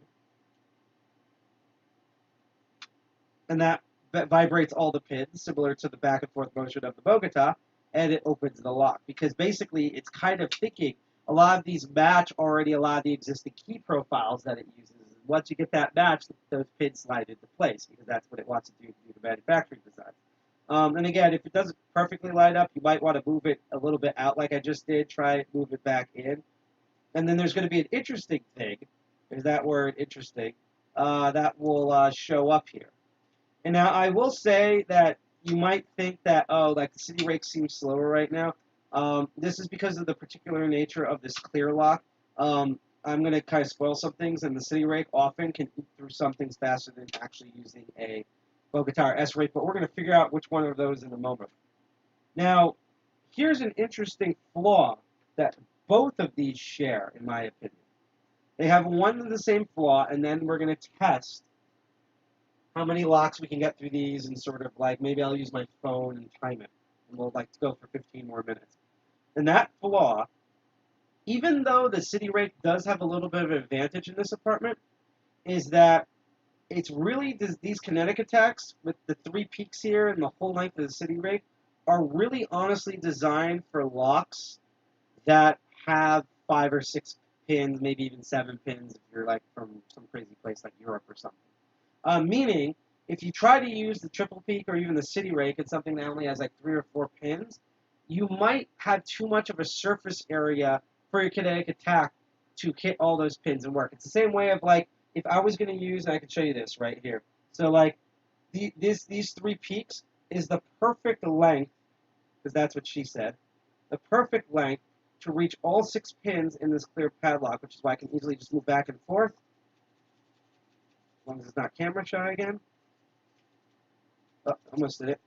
and that vibrates all the pins, similar to the back and forth motion of the Bogota, and it opens the lock. Because basically, it's kind of thinking a lot of these match already a lot of the existing key profiles that it uses. And once you get that match, those pins slide into place, because that's what it wants to do the manufacturing design. And again, if it doesn't perfectly line up, you might want to move it a little bit out like I just did. Try move it back in. And then there's going to be an interesting thing, there's that word interesting, that will show up here. And now I will say that you might think that, oh, like the City Rake seems slower right now. This is because of the particular nature of this clear lock. I'm going to kind of spoil some things, and the City Rake often can eat through some things faster than actually using a Bogota or S Rake, but we're going to figure out which one of those in a moment. Now, here's an interesting flaw that both of these share, in my opinion. They have one and the same flaw, and then we're going to test how many locks we can get through these, and sort of like, maybe I'll use my phone and time it, and we'll like go for 15 more minutes. And that flaw even though the City Rake does have a little bit of an advantage in this apartment, is that it's really these kinetic attacks with the 3 peaks here and the whole length of the City Rake are really honestly designed for locks that have 5 or 6 pins, maybe even 7 pins if you're like from some crazy place like Europe or something. Meaning, if you try to use the triple peak or even the City Rake and something that only has like 3 or 4 pins, you might have too much of a surface area for your kinetic attack to hit all those pins and work. It's the same way of like, if I was going to use, and I can show you this right here. So like, these 3 peaks is the perfect length, because that's what she said, the perfect length to reach all 6 pins in this clear padlock, which is why I can easily just move back and forth, as long as it's not camera shy again. Oh, almost did it.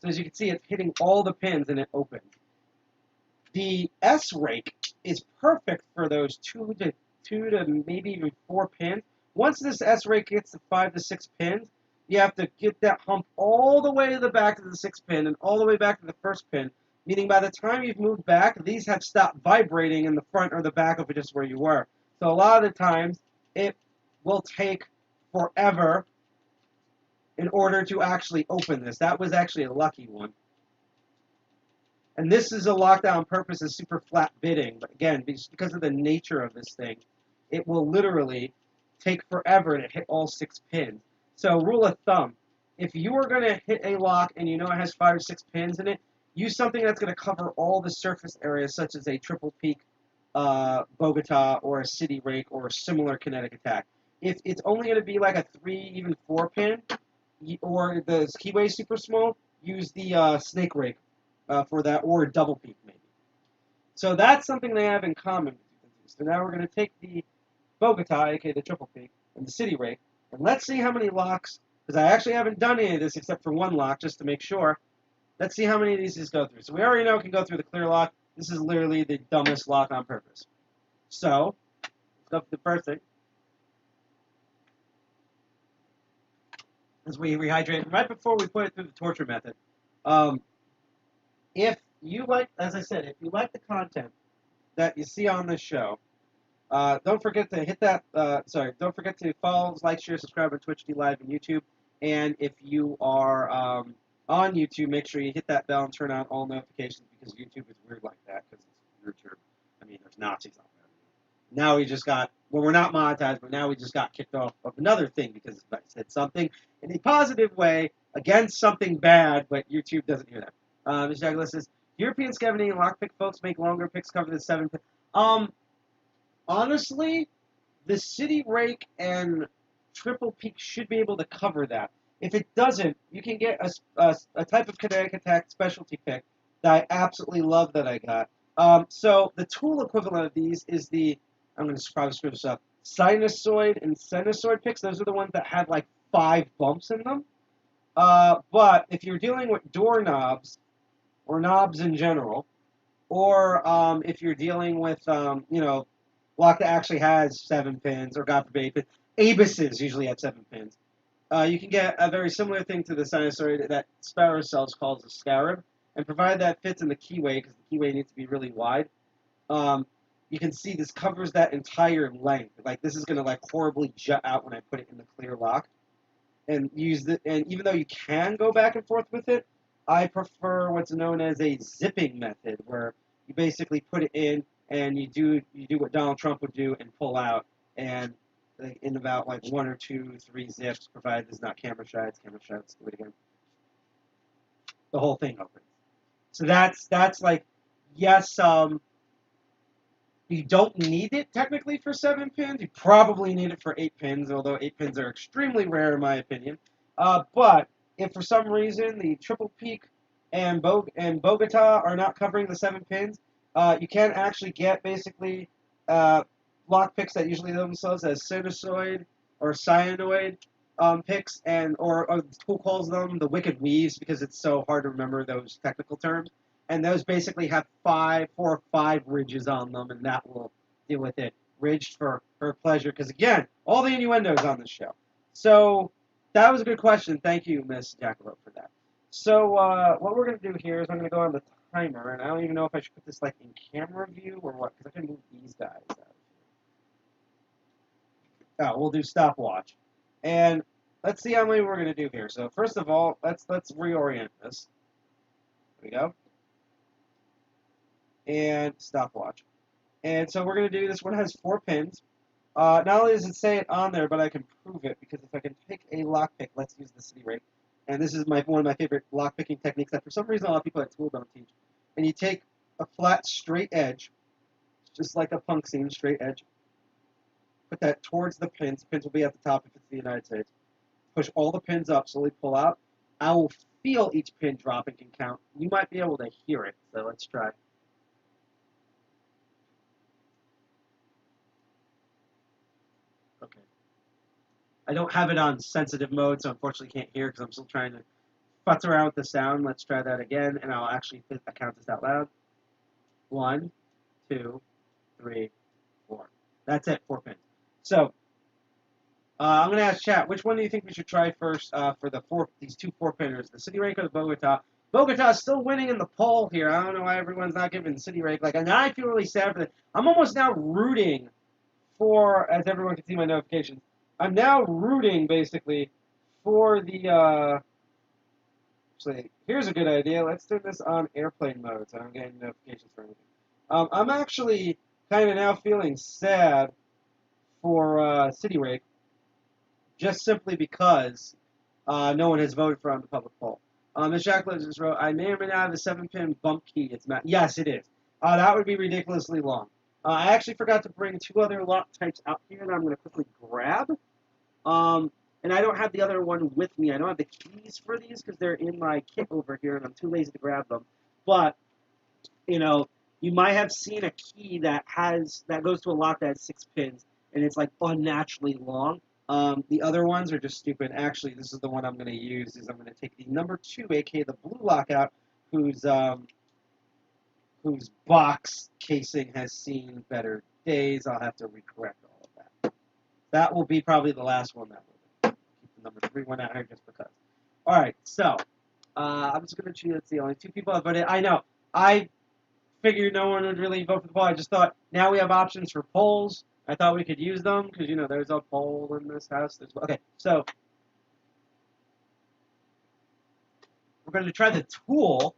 So as you can see, it's hitting all the pins and it opens. The S rake is perfect for those 2 to maybe even 4 pins. Once this S rake gets to 5 to 6 pins, you have to get that hump all the way to the back of the 6th pin and all the way back to the 1st pin, meaning by the time you've moved back, these have stopped vibrating in the front or the back of just where you were. So a lot of the times, it will take forever in order to actually open this. That was actually a lucky one. And this is a lockdown on purpose, is super flat bitting. But again, because of the nature of this thing, it will literally take forever to hit all 6 pins. So rule of thumb, if you are going to hit a lock and you know it has 5 or 6 pins in it, use something that's going to cover all the surface areas, such as a triple peak Bogota or a City Rake or a similar kinetic attack. If it's only going to be like a 3, even 4 pin, or the keyway super small, use the snake rake for that, or a double peak maybe. So that's something they have in common. So now we're going to take the Bogota, aka the triple peak, and the City Rake, and let's see how many locks, because I actually haven't done any of this except for 1 lock, just to make sure. Let's see how many of these go through. So we already know it can go through the clear lock. This is literally the dumbest lock on purpose. So, let's go for the first thing. As we rehydrate, right before we put it through the torture method. If you like, as I said, if you like the content that you see on this show, don't forget to hit that, don't forget to follow, like, share, subscribe on Twitch, Live, and YouTube. And if you are on YouTube, make sure you hit that bell and turn on all notifications, because YouTube is weird like that, because it's YouTube. I mean, there's Nazis on there. Now we just got, well, we're not monetized, but now we just got kicked off of another thing because I said something in a positive way against something bad, but YouTube doesn't hear that. Mr. Douglas says, European scavenging and lockpick folks make longer picks cover than 7 pins. Honestly, the City Rake and triple peak should be able to cover that. If it doesn't, you can get a type of kinetic attack specialty pick that I absolutely love that I got. So the tool equivalent of these is the, I'm going to probably screw this up, sinusoid and sinusoid picks. Those are the ones that have like 5 bumps in them. But if you're dealing with doorknobs, or knobs in general, or if you're dealing with, lock that actually has 7 pins, or God forbid, 8 pins, abuses usually have 7 pins. You can get a very similar thing to the sinusoid that Sparrow Cells calls a scarab, and provided that fits in the keyway, because the keyway needs to be really wide, you can see this covers that entire length. Like, this is going to like horribly jut out when I put it in the clear lock. And even though you can go back and forth with it, I prefer what's known as a zipping method, where you basically put it in and you do what Donald Trump would do and pull out, and in about like 1 or 2, 3 zips, provided it's not camera shy. It's camera shy. Let's do it again. The whole thing opens. So that's like, yes, you don't need it technically for 7 pins. You probably need it for 8 pins, although 8 pins are extremely rare in my opinion. But if for some reason the triple peak and Bogota are not covering the 7 pins, you can actually get basically lock picks that usually know themselves as sinusoid or cyanoid picks, or the tool calls them the wicked weaves, because it's so hard to remember those technical terms. And those basically have 4 or 5 ridges on them, and that will deal with it. Ridged for pleasure, because again, all the innuendos on this show. So that was a good question. Thank you, Miss Jackalope, for that. So what we're going to do here is I'm going to go on the timer, and I don't even know if I should put this like in camera view or what, because I can move these guys out. Oh, we'll do stopwatch. And let's see how many we're going to do here. So first of all, let's reorient this. There we go. And stopwatch. And so we're going to do this one has 4 pins. Not only does it say it on there, but I can prove it, because if I can pick a lockpick, let's use the City Rake. And this is one of my favorite lockpicking techniques that for some reason a lot of people at Tool don't teach. And you take a flat, straight edge, just like a punk scene, straight edge. Put that towards the pins. Pins will be at the top if it's the United States. Push all the pins up, slowly pull out. I will feel each pin drop and can count. You might be able to hear it, so let's try. Okay. I don't have it on sensitive mode, so unfortunately can't hear because I'm still trying to futz around with the sound. Let's try that again, and I'll actually count this out loud. 1, 2, 3, 4. That's it, 4 pins. So, I'm going to ask chat, which one do you think we should try first for these 2 4-pinners, the City Rake or the Bogota? Bogota is still winning in the poll here. I don't know why everyone's not giving City Rake. And I feel really sad for that. I'm almost now rooting for, as everyone can see my notifications, I'm now rooting, basically, for the, actually, here's a good idea. Let's turn this on airplane mode so I'm getting notifications for anything. I'm actually kind of now feeling sad for City Rake, just simply because no one has voted for on the public poll. Ms. Jacqueline just wrote, I may or may not have a 7-pin bump key. Yes, it is. That would be ridiculously long. I actually forgot to bring 2 other lock types out here that I'm going to quickly grab. And I don't have the other one with me. I don't have the keys for these because they're in my kit over here, and I'm too lazy to grab them. But, you know, you might have seen a key that goes to a lock that has 6 pins, and it's like unnaturally long. The other ones are just stupid. Actually, this is the one I'm going to use. I'm going to take the number 2, aka the blue lock out, whose box casing has seen better days. I'll have to recorrect all of that. That will be probably the last one that will keep the number 3 one out here just because. All right, so I'm just going to choose. Let's see, only 2 people have voted. I know. I figured no one would really vote for the poll. I just thought now we have options for polls. I thought we could use them because, you know, there's a poll in this house. Okay, so we're going to try the Tool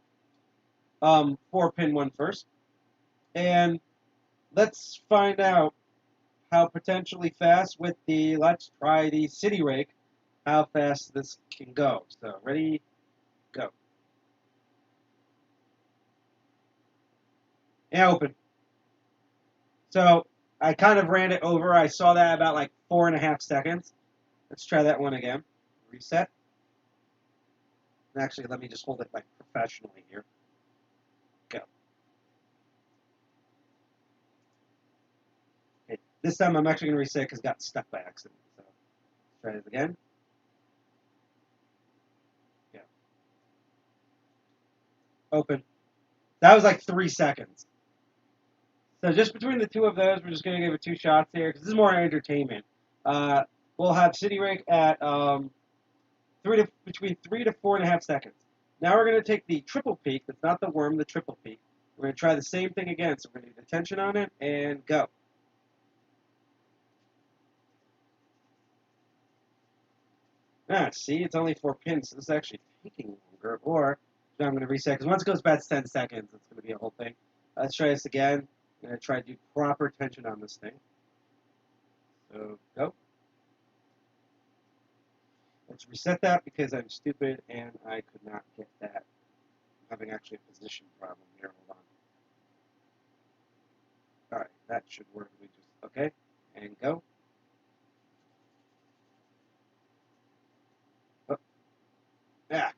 4-pin one first. And let's find out how potentially fast with let's try the City Rake, how fast this can go. So, ready, go. And open. So, I kind of ran it over. I saw that about like 4.5 seconds. Let's try that one again. Reset. And actually, let me just hold it like professionally here. Go. Okay, this time I'm actually going to reset because it got stuck by accident. So, let's try it again. Go. Open. That was like 3 seconds. So just between the 2 of those, we're just going to give it 2 shots here, because this is more entertainment. We'll have City Rake at between 3 to 4.5 seconds. Now we're going to take the triple peak. That's not the worm, the triple peak. We're going to try the same thing again. So we're going to do the tension on it, and go. See, it's only 4 pins, so this is actually taking longer. Or, now I'm going to reset, because once it goes past 10 seconds, it's going to be a whole thing. Let's try this again. I'm going to try to do proper tension on this thing. So, go. Let's reset that because I'm stupid and I could not get that. I'm having actually a position problem here. Hold on. Alright, that should work. Okay, and go. Oh. Yeah.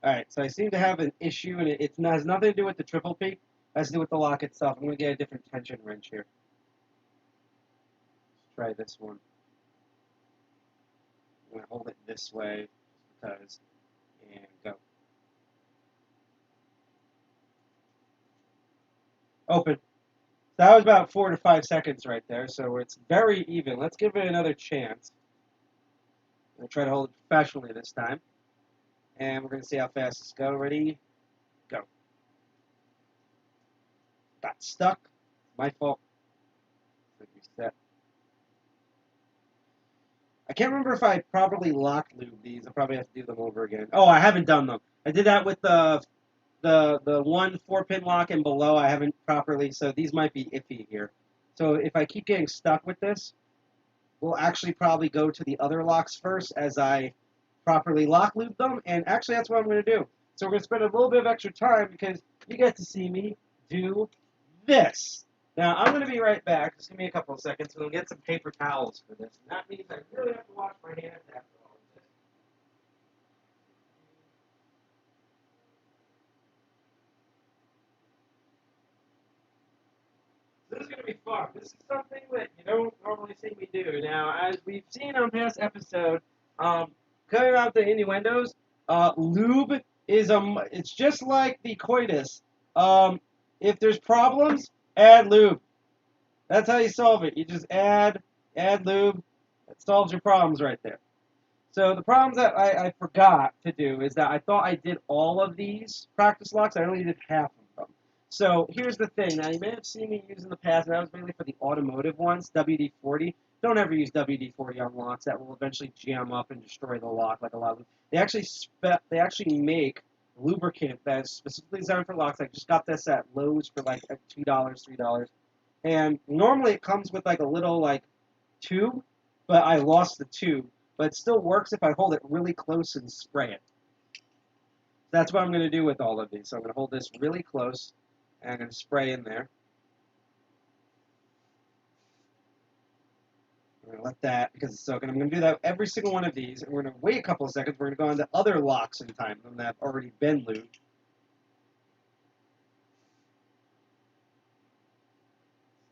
Alright, so I seem to have an issue, and it has nothing to do with the triple peak. It has to do with the lock itself. I'm going to get a different tension wrench here. Let's try this one. I'm going to hold it this way, because, and go. Open. That was about 4 to 5 seconds right there, so it's very even. Let's give it another chance. I'm going to try to hold it professionally this time. And we're going to see how fast this goes. Ready? Go. got stuck. My fault. Reset. I can't remember if I properly lock lube these. I'll probably have to do them over again. Oh, I haven't done them. I did that with the 1 4-pin lock and below. I haven't properly, so these might be iffy here. So if I keep getting stuck with this, we'll actually probably go to the other locks first as I properly lock lube them. And actually, that's what I'm going to do. So we're going to spend a little bit of extra time because you get to see me do this. Now, I'm going to be right back. Just give me a couple of seconds. We'll get some paper towels for this. And that means I really have to wash my hands after all of this. This is going to be fun. This is something that you don't normally see me do. Now, as we've seen on past episode, cutting out the innuendos, lube is it's just like the coitus. If there's problems, add lube. That's how you solve it. You just add lube. It solves your problems right there. So the problems that I forgot to do is that I thought I did all of these practice locks. I only did half of them. So here's the thing. Now, you may have seen me use in the past, and that was mainly for the automotive ones, WD-40. Don't ever use WD-40 on locks. That will eventually jam up and destroy the lock like a lot of them. They actually make lubricant that is specifically designed for locks. I just got this at Lowe's for like $2, $3. And normally it comes with like a little like tube, but I lost the tube. But it still works if I hold it really close and spray it. That's what I'm going to do with all of these. So I'm going to hold this really close, and I'm going to spray in there. I'm going to let that, because it's soaking. I'm going to do that with every single one of these, and we're going to wait a couple of seconds. We're going to go on to other locks in time that have already been lubed.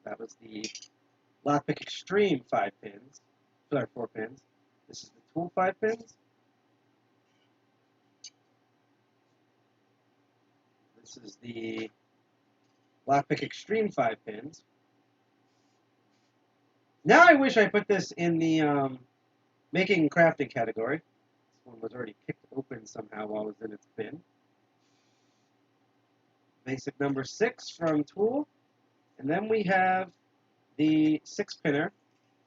That was the Lockpick Extreme 5 pins. Sorry, 4 pins. This is the Tool 5 pins. This is the Lockpick Extreme 5 pins. Now I wish I put this in the making and crafting category. This one was already picked open somehow while it was in its bin. Basic number 6 from Tool. And then we have the 6-pinner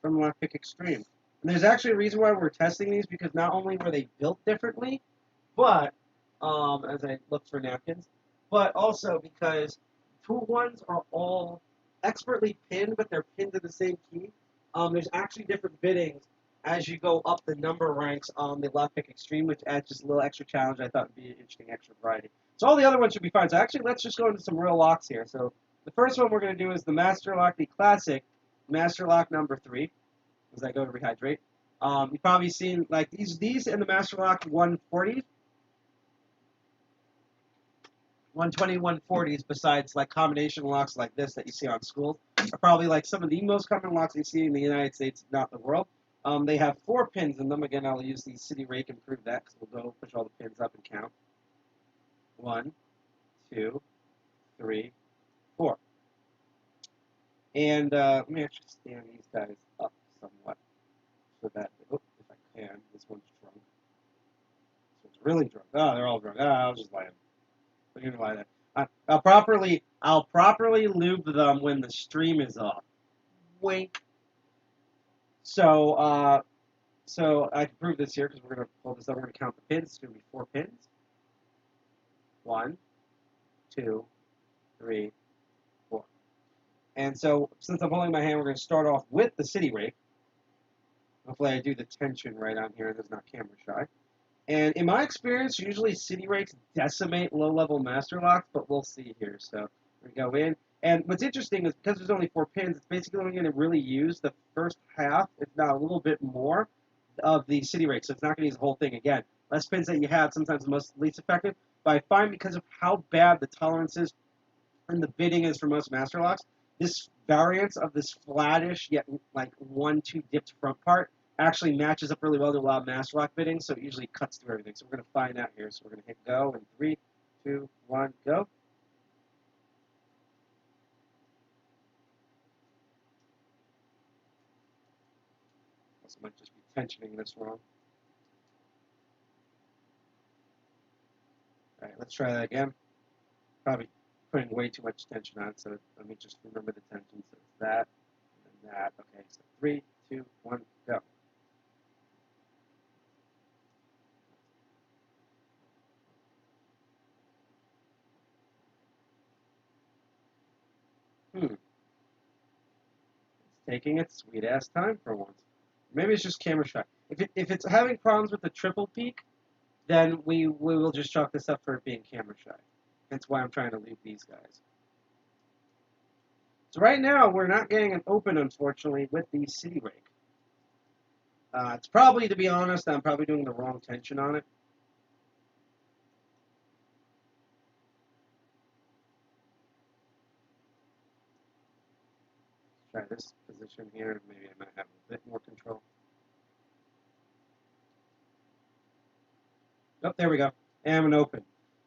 from Lockpick Extreme. And there's actually a reason why we're testing these, because not only were they built differently, but, as I look for napkins, but also because Tool ones are all expertly pinned, but they're pinned to the same key. There's actually different biddings as you go up the number ranks on the Lockpick Extreme, which adds just a little extra challenge I thought would be an interesting extra variety. So all the other ones should be fine. So actually, let's just go into some real locks here. So the first one we're going to do is the Master Lock, the classic Master Lock number 3, as I go to rehydrate. You've probably seen like these in the Master Lock 140s, 120, 140s, besides like combination locks like this that you see on schools, are probably like some of the most common locks you see in the United States, if not the world. They have 4 pins in them. Again, I'll use the City Rake and prove that, because we'll go push all the pins up and count. 1, 2, 3, 4. And let me actually stand these guys up somewhat so that, if I can, this one's drunk. This one's really drunk. Oh, they're all drunk. Oh, I'll just lie them. I'm gonna lie that. I'll properly lube them when the stream is off. Wink. So I can prove this here, because we're gonna pull this up. We're gonna count the pins. It's gonna be 4 pins. 1, 2, 3, 4. And so, since I'm holding my hand, we're going to start off with the City Rake. Hopefully I do the tension right on here and it's not camera shy. And in my experience, usually City Rakes decimate low-level Master Locks, but we'll see here. So we go in. And what's interesting is because there's only 4 pins, it's basically only going to really use the first half, if not a little bit more, of the City Rake. So it's not going to use the whole thing again. Less pins that you have, sometimes the least effective. But I find because of how bad the tolerances and the bidding is for most Master Locks, this variance of this flattish yet like 1-2 dipped front part actually matches up really well to a lot of Master Lock bidding, so it usually cuts through everything. So we're going to find out here. So we're going to hit go in 3, 2, 1, go. Also might just be tensioning this wrong. All right, let's try that again. Probably putting way too much tension on, so let me just remember the tension. So it's that, and then that. Okay, so 3, 2, 1, go. It's taking its sweet ass time for once. Maybe it's just camera shy. If it's having problems with the triple peak, then we will just chalk this up for it being camera shy. That's why I'm trying to leave these guys. So right now, we're not getting an open, unfortunately, with the City Rake. It's probably, to be honest, I'm probably doing the wrong tension on it. Let's try this position here. Maybe I might have a bit more control. Oh, there we go. And an open.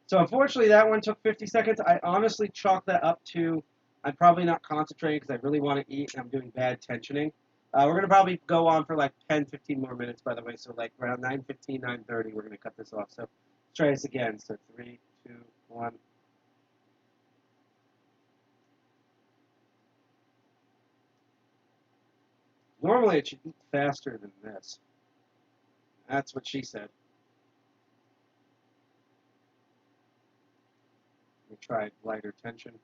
So unfortunately, that one took 50 seconds. I honestly chalked that up to I'm probably not concentrating because I really want to eat and I'm doing bad tensioning. We're going to probably go on for like 10, 15 more minutes, by the way. So like around 9:15, 9:30, we're going to cut this off. So let's try this again. So 3, 2, 1. Normally, it should eat faster than this. That's what she said. We tried lighter tension.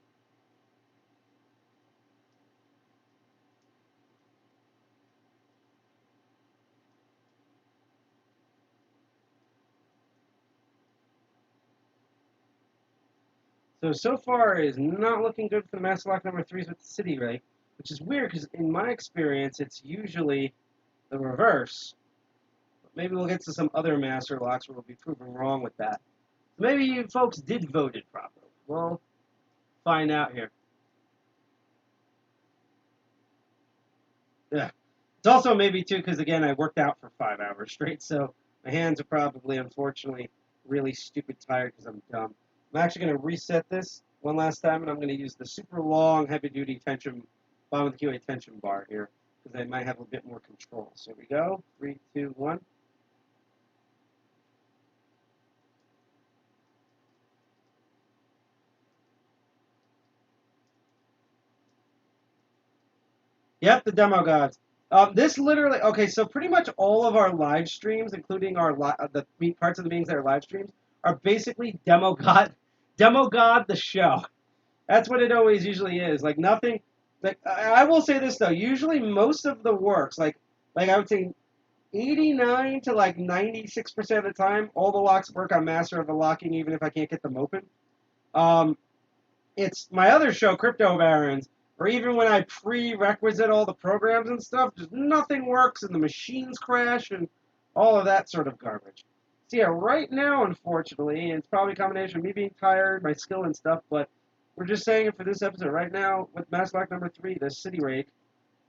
So far it is not looking good for the Master Lock number 3s with the City Rake, which is weird because in my experience it's usually the reverse. But maybe we'll get to some other Master Locks where we'll be proven wrong with that. Maybe you folks did vote it properly. We'll find out here. Yeah. It's also maybe too because again I worked out for 5 hours straight, so my hands are probably unfortunately really stupid tired because I'm dumb. I'm actually going to reset this one last time, and I'm going to use the super long heavy-duty tension, bottom of the QA tension bar here, because I might have a bit more control. So here we go. 3, 2, 1. Yep, the demo gods. This literally, okay, so pretty much all of our live streams, including our the parts of the meetings that are live streams, are basically demo god the show. That's what it always usually is. Like nothing. Like I will say this though. Usually most of the works, like I would say, 89 to like 96% of the time, all the locks work on Master of the Locking, even if I can't get them open. It's my other show, Crypto Barons, or even when I prerequisite all the programs and stuff, just nothing works and the machines crash and all of that sort of garbage. So yeah, right now, unfortunately, it's probably a combination of me being tired, my skill and stuff, but we're just saying it for this episode. Right now, with Master Lock number 3, the City Rake,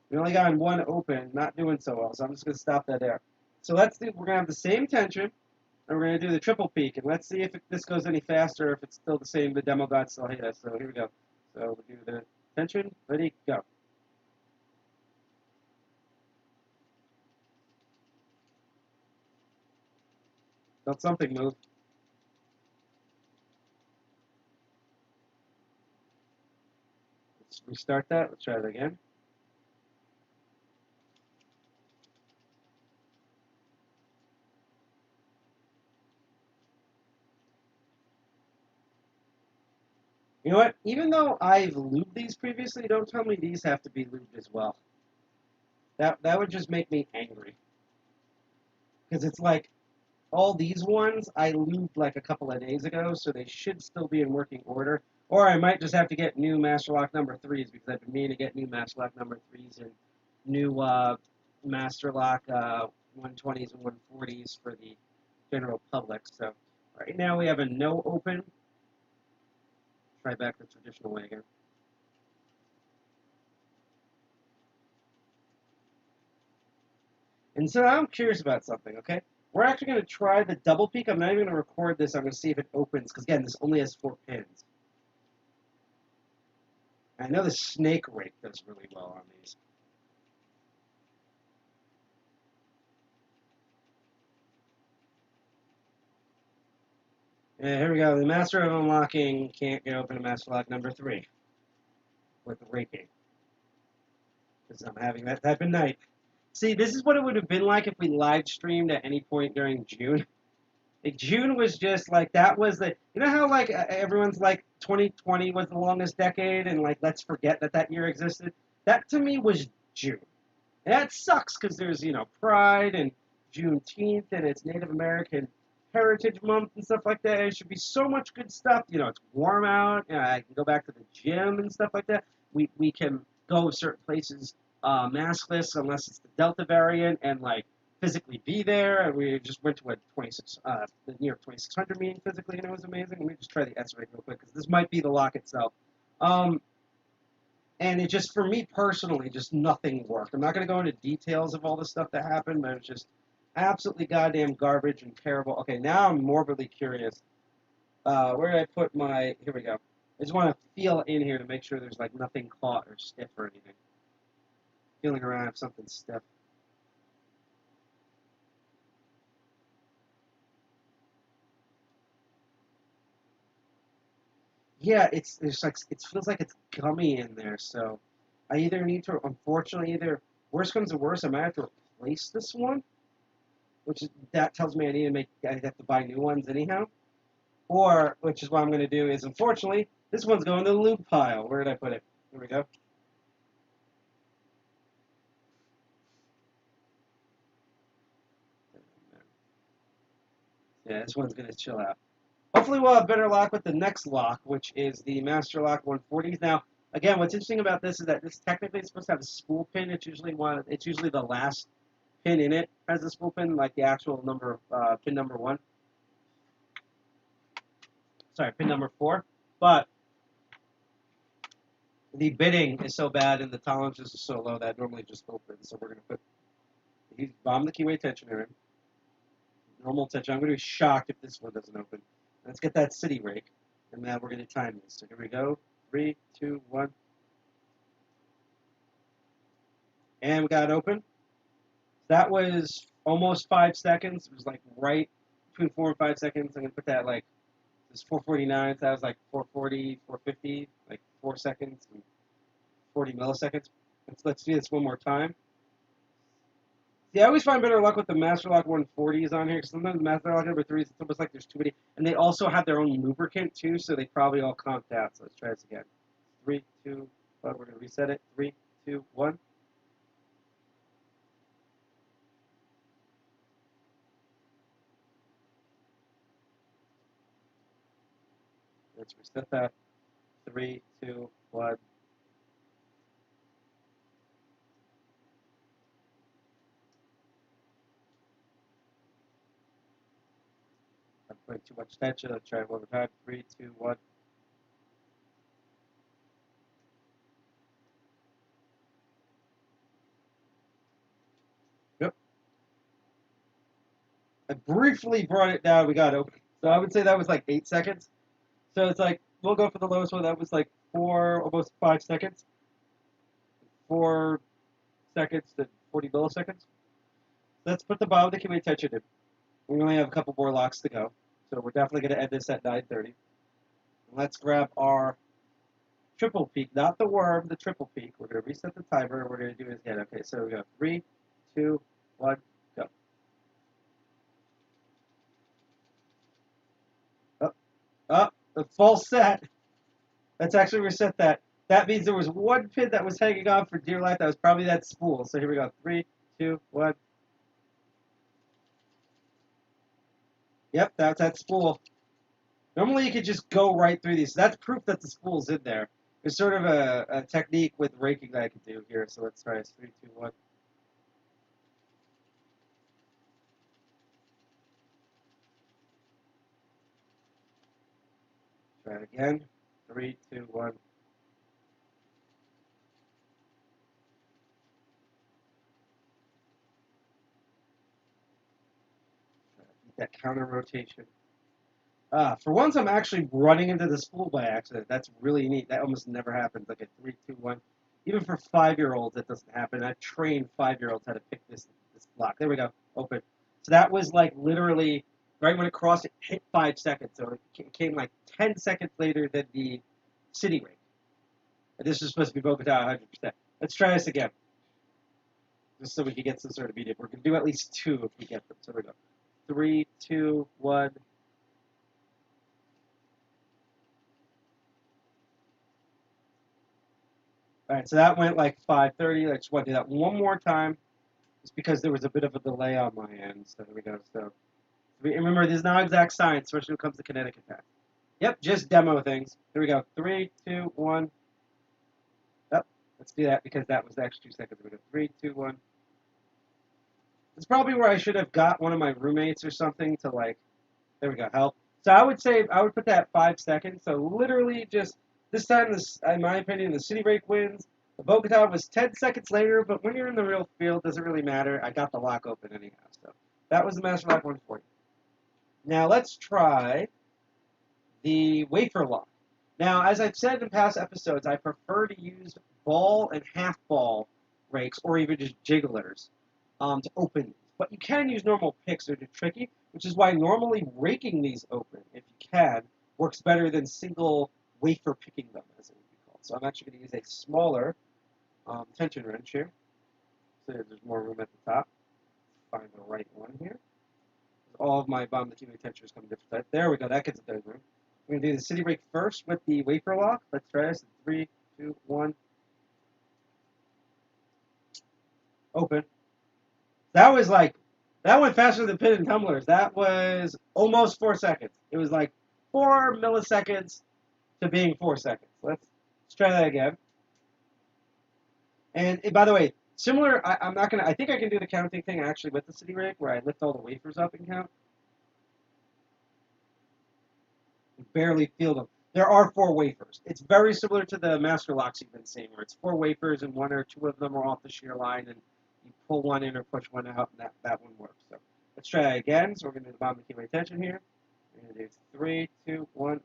we only got one open, not doing so well, so I'm just going to stop that there. So let's do, we're going to have the same tension, and we're going to do the triple peak, and let's see if this goes any faster, if it's still the same, the demo gods still hate us. So here we go. So we'll do the tension, ready, go. Felt something move. Let's restart that. Let's try it again. You know what? Even though I've lubed these previously, don't tell me these have to be lubed as well. That would just make me angry. Because it's like, all these ones I lubed like a couple of days ago, so they should still be in working order. Or I might just have to get new Master Lock number 3s, because I've been meaning to get new Master Lock number 3s and new Master Lock 120s and 140s for the general public. So right now we have a no open. Try back the traditional way again. And so I'm curious about something, okay? We're actually going to try the double peak. I'm not even going to record this. I'm going to see if it opens, because again, this only has 4 pins. And I know the snake rake does really well on these. And here we go. The master of unlocking can't get open to master lock number 3 with the raking. Because I'm having that type of night. See, this is what it would have been like if we live streamed at any point during June. Like, June was just like, that was the, you know how like everyone's like 2020 was the longest decade and like let's forget that that year existed? That to me was June. And that sucks because there's, you know, Pride and Juneteenth and it's Native American Heritage Month and stuff like that. There should be so much good stuff. You know, it's warm out. I can go back to the gym and stuff like that. We can go certain places maskless unless it's the Delta variant and like physically be there. And we just went to a the New York 2600 meeting physically and it was amazing. Let me just try the S rate real quick because this might be the lock itself. And it just, for me personally, just nothing worked. I'm not going to go into details of all the stuff that happened, but it's just absolutely goddamn garbage and terrible. Okay, now I'm morbidly curious. Where did I put my... Here we go. I just want to feel in here to make sure there's, like, nothing caught or stiff or anything. Feeling around if something's stiff. Yeah, it feels like it's gummy in there, so I either need to, unfortunately, worst comes to worst, I might have to replace this one, that tells me I have to buy new ones anyhow, or, which is what I'm going to do, is unfortunately, this one's going to the lube pile. Where did I put it? Here we go. Yeah, this one's going to chill out. Hopefully we'll have better luck with the next lock, which is the Master Lock 140s. Now, again, what's interesting about this is that this technically is supposed to have a spool pin. It's usually the last pin in it has a spool pin, like the actual number, pin number 1. Sorry, pin number 4. But the bitting is so bad and the tolerances are so low that it normally just opens. So we're going to bomb the keyway tensioner in. Normal tension. I'm going to be shocked if this one doesn't open. Let's get that City Rake, and now we're going to time this. So here we go. 3, 2, 1. And we got it open. That was almost 5 seconds. It was like right between 4 and 5 seconds. I'm going to put that like, this 449, so that was like 440, 450, like 4 seconds, and 40 milliseconds. Let's do this one more time. Yeah, I always find better luck with the Master Lock 140s on here, because sometimes the Master Lock number 3s, it's almost like there's too many. And they also have their own lubricant, too, so they probably all comped out. So let's try this again. 3, 2, 1. We're going to reset it. 3, 2, 1. Let's reset that. 3, 2, 1. I'm putting too much tension. Let's try it one more time. 3, 2, 1. Yep. I briefly brought it down. We got open. So I would say that was like 8 seconds. So it's like, we'll go for the lowest one. That was like 4, almost 5 seconds. 4 seconds to 40 milliseconds. Let's put the bottom of the keyway tension in. We only have a couple more locks to go. So we're definitely going to end this at 9:30. Let's grab our triple peak, not the worm, the triple peak. We're going to reset the timer, and we're going to do it again. Okay, so we go 3, 2, 1, go. Up, the full set. Let's actually reset that. That means there was one pin that was hanging on for dear life. That was probably that spool. So here we go. 3, 2, 1. Yep, that's that spool. Normally you could just go right through these. That's proof that the spool's in there. There's sort of a technique with raking that I can do here. So let's try this. 3, 2, 1. Try it again. 3, 2, 1. That counter rotation. For once, I'm actually running into the spool by accident. That's really neat. That almost never happens. Like a 3, 2, 1. Even for 5-year-olds, that doesn't happen. I've trained 5-year-olds how to pick this block. There we go. Open. So that was like literally right when it crossed, it hit 5 seconds. So it came like 10 seconds later than the City Rake. And this is supposed to be Bogota 100%. Let's try this again. Just so we can get some sort of medium. We're going to do at least 2 if we get them. So we go 3, 2, 1. All right, so that went like 5:30. I just want to do that one more time. Just because there was a bit of a delay on my end. So there we go. So remember, this is not exact science, especially when it comes to kinetic attack. Yep, just demo things. Here we go. 3, 2, 1. Yep, let's do that because that was the extra 2 seconds. Here we go. 3, 2, 1. It's probably where I should have got one of my roommates or something to like, there we go, help. So I would say, I would put that at 5 seconds. So literally just, this time, in my opinion, the City Rake wins. The Bogota was 10 seconds later, but when you're in the real field, doesn't really matter. I got the lock open anyhow. So that was the Master Lock 140. Now let's try the Wafer Lock. Now, as I've said in past episodes, I prefer to use ball and half ball rakes, or even just jigglers, to open these. But you can use normal picks, they're just tricky, which is why normally raking these open, if you can, works better than single wafer picking them, as it would be called. So I'm actually going to use a smaller tension wrench here. So there's more room at the top. Find the right one here. All of my bomb the tensioners come different sides. There we go, that gets a third room. We're going to do the City Rake first with the Wafer Lock. Let's try this. 3, 2, 1. Open. That went faster than pin and tumblers. That was almost 4 seconds. It was like 4 milliseconds to being 4 seconds. Let's try that again. And by the way, similar, I think I can do the counting thing actually with the City Rake where I lift all the wafers up and count. You barely feel them. There are 4 wafers. It's very similar to the Master Locks you've been seeing where it's 4 wafers and 1 or 2 of them are off the shear line and you pull one in or push one out, and that one works. So let's try that again. So we're going to do the bottom of the keyway tension here. We're going to do 3, 2, 1.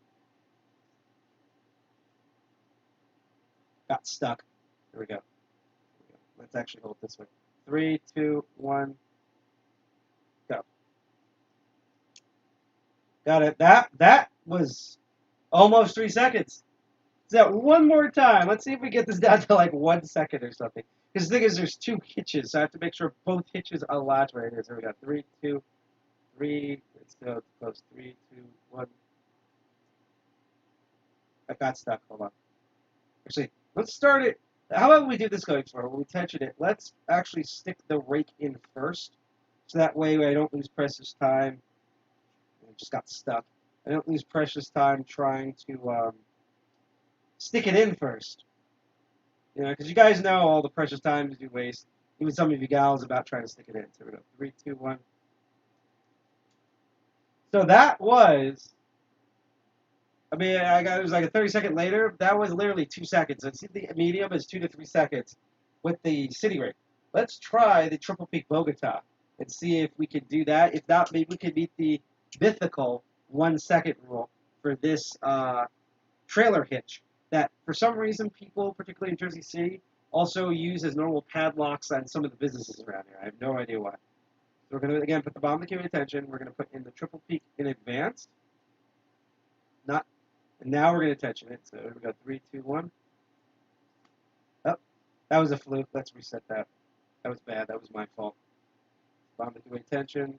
Got stuck. There we go. Let's actually hold this way. 3, 2, 1. Go. Got it. That was almost 3 seconds. So one more time. Let's see if we get this down to like 1 second or something. Because the thing is, there's 2 hitches, so I have to make sure both hitches are latched right here. So we got 3, 2, 3. Let's go close. 3, 2, 1. I got stuck. Hold on. Actually, let's start it. How about we do this going forward? When we tension it, let's actually stick the rake in first. So that way I don't lose precious time. I just got stuck. I don't lose precious time trying to stick it in first. You know, because you guys know all the precious time you waste. Even some of you gals about trying to stick it in. So we go 3, 2, 1. So that was, I mean, it was like a 30-second later. That was literally 2 seconds. So see, the medium is 2 to 3 seconds with the City Rake. Let's try the Triple Peak Bogota and see if we can do that. If not, maybe we can meet the mythical 1 second rule for this trailer hitch that for some reason people, particularly in Jersey City, also use as normal padlocks on some of the businesses around here. I have no idea why. So we're going to, again, put the bottom of the keyway tension. We're going to put in the Triple Peak in advance. And now we're going to tension it. So we got 3, 2, 1. Oh, that was a fluke. Let's reset that. That was bad. That was my fault. Bottom of the keyway tension.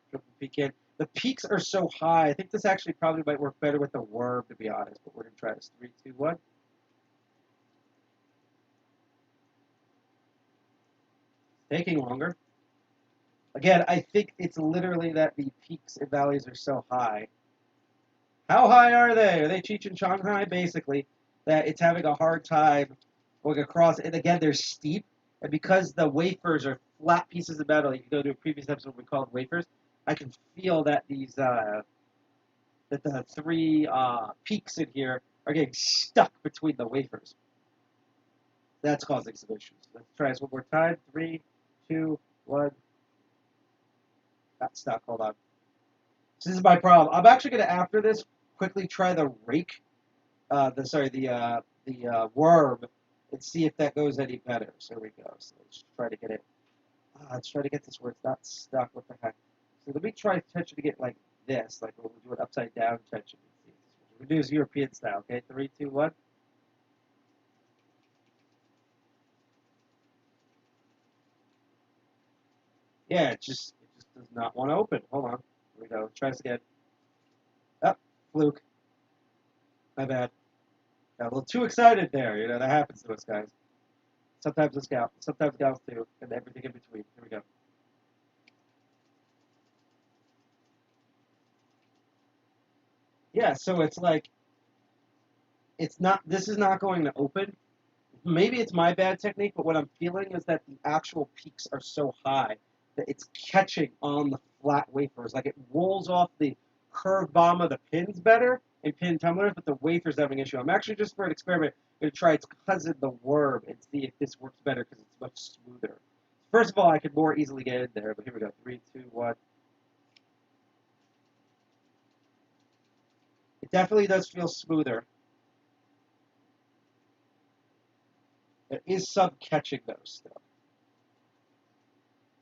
Triple peak in. The peaks are so high. I think this actually probably might work better with the worm, to be honest. But we're going to try this. 3, 2, 1. Taking longer. Again, I think it's literally that the peaks and valleys are so high. How high are they? Are they Cheech and Chong high? Basically, that it's having a hard time going across. And again, they're steep. And because the wafers are flat pieces of metal, you can go to a previous episode we called wafers. I can feel that these that the 3 peaks in here are getting stuck between the wafers. That's causing some issues. Let's try this one more time. 3, 2, 1. Got stuck. Hold on. So this is my problem. I'm actually going to, after this, quickly try the rake, the worm, and see if that goes any better. So here we go. So let's try to get it. Let's try to get this where it's not stuck. What the heck? So let me try tension to get like this, like we'll do it upside down tension. We'll do this European style, okay? 3, 2, 1. Yeah, it just does not want to open. Hold on. Here we go. Try this again. Up, fluke. My bad. Got a little too excited there. You know, that happens to us guys. Sometimes us gals, sometimes gals too, and everything in between. Here we go. Yeah, so it's like, it's not, this is not going to open. Maybe it's my bad technique, but what I'm feeling is that the actual peaks are so high that it's catching on the flat wafers. Like it rolls off the curved bottom of the pins better in pin tumblers, but the wafer's having an issue. I'm actually, just for an experiment, going to try its cousin, the worm, and see if this works better because it's much smoother. First of all, I could more easily get in there, but here we go. 3, 2, 1. It definitely does feel smoother. It is sub-catching those still.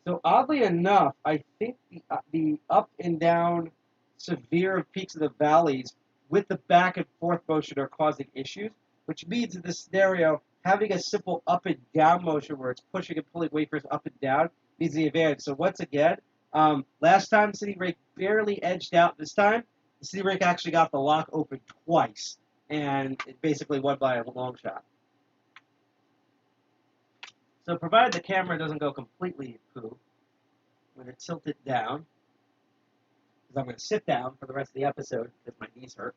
So oddly enough, I think the up and down severe peaks of the valleys with the back and forth motion are causing issues, which means in this scenario, having a simple up and down motion where it's pushing and pulling wafers up and down is the advantage. So once again, last time City Rake barely edged out. This time, the City Rake actually got the lock open twice, and it basically won by a long shot. So provided the camera doesn't go completely poo, I'm going to tilt it down, because I'm going to sit down for the rest of the episode because my knees hurt.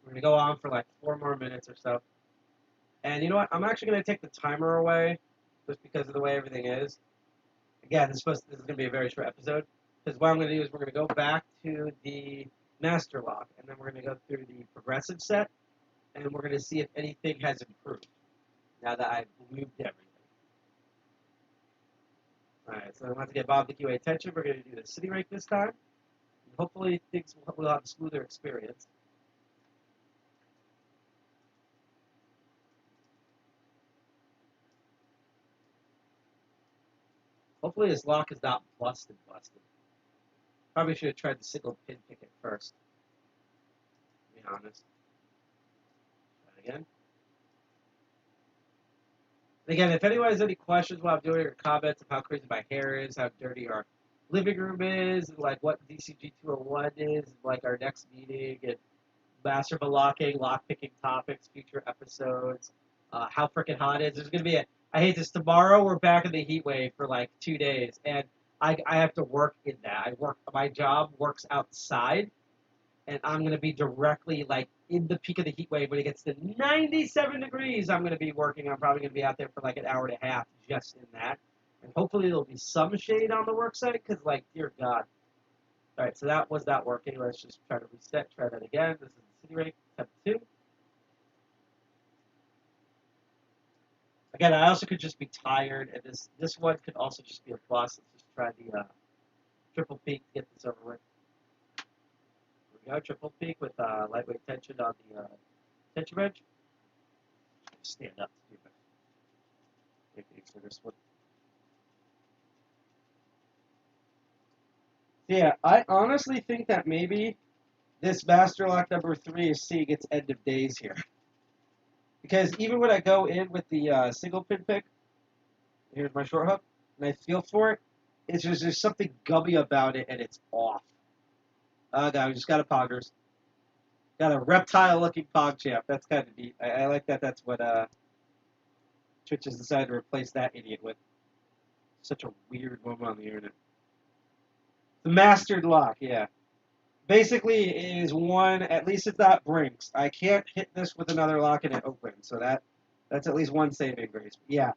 We're going to go on for like 4 more minutes or so. And you know what? I'm actually going to take the timer away just because of the way everything is. Again, this is going to be a very short episode, because what I'm going to do is we're going to go back to the master lock, and then we're going to go through the progressive set, and we're going to see if anything has improved now that I've moved everything. Alright, so I'm going to get Bob the QA attention. We're going to do the City Rake this time. And hopefully things will have a smoother experience. Hopefully this lock is not busted. Probably should have tried the single pin picket first, to be honest. Try it again. Again, if anyone has any questions while I'm doing it, or comments of how crazy my hair is, how dirty our living room is, and like what DCG 201 is, and like our next meeting, and master unlocking, lockpicking topics, future episodes, how freaking hot it is. There's going to be I hate this, tomorrow we're back in the heat wave for like 2 days, and I have to work in that. My job works outside, and I'm going to be directly like in the peak of the heat wave. When it gets to 97 degrees, I'm going to be working. I'm probably going to be out there for like an hour and a half just in that. And hopefully there'll be some shade on the work site, because like, dear God. All right, so that was not working. Let's just try to reset. Try that again. This is the City Rake, step 2. Again, I also could just be tired, and this one could also just be a plus. Let's just try the triple peak to get this over with. Here we go, triple peak with lightweight tension on the tension wrench. Stand up to do that. Techniques for this one. Yeah, I honestly think that maybe this master lock number 3 is seeing its end of days here. Because even when I go in with the single pin pick, here's my short hook, and I feel for it, it's just there's something gummy about it, and it's off. God, we just got a poggers. Got a reptile-looking pog champ. That's kind of neat. I like that. That's what Twitch has decided to replace that idiot with. Such a weird moment on the internet. The mastered lock, yeah. Basically, it is one, at least it's not Brinks. I can't hit this with another lock and it opens, so that's at least one saving grace. But yeah,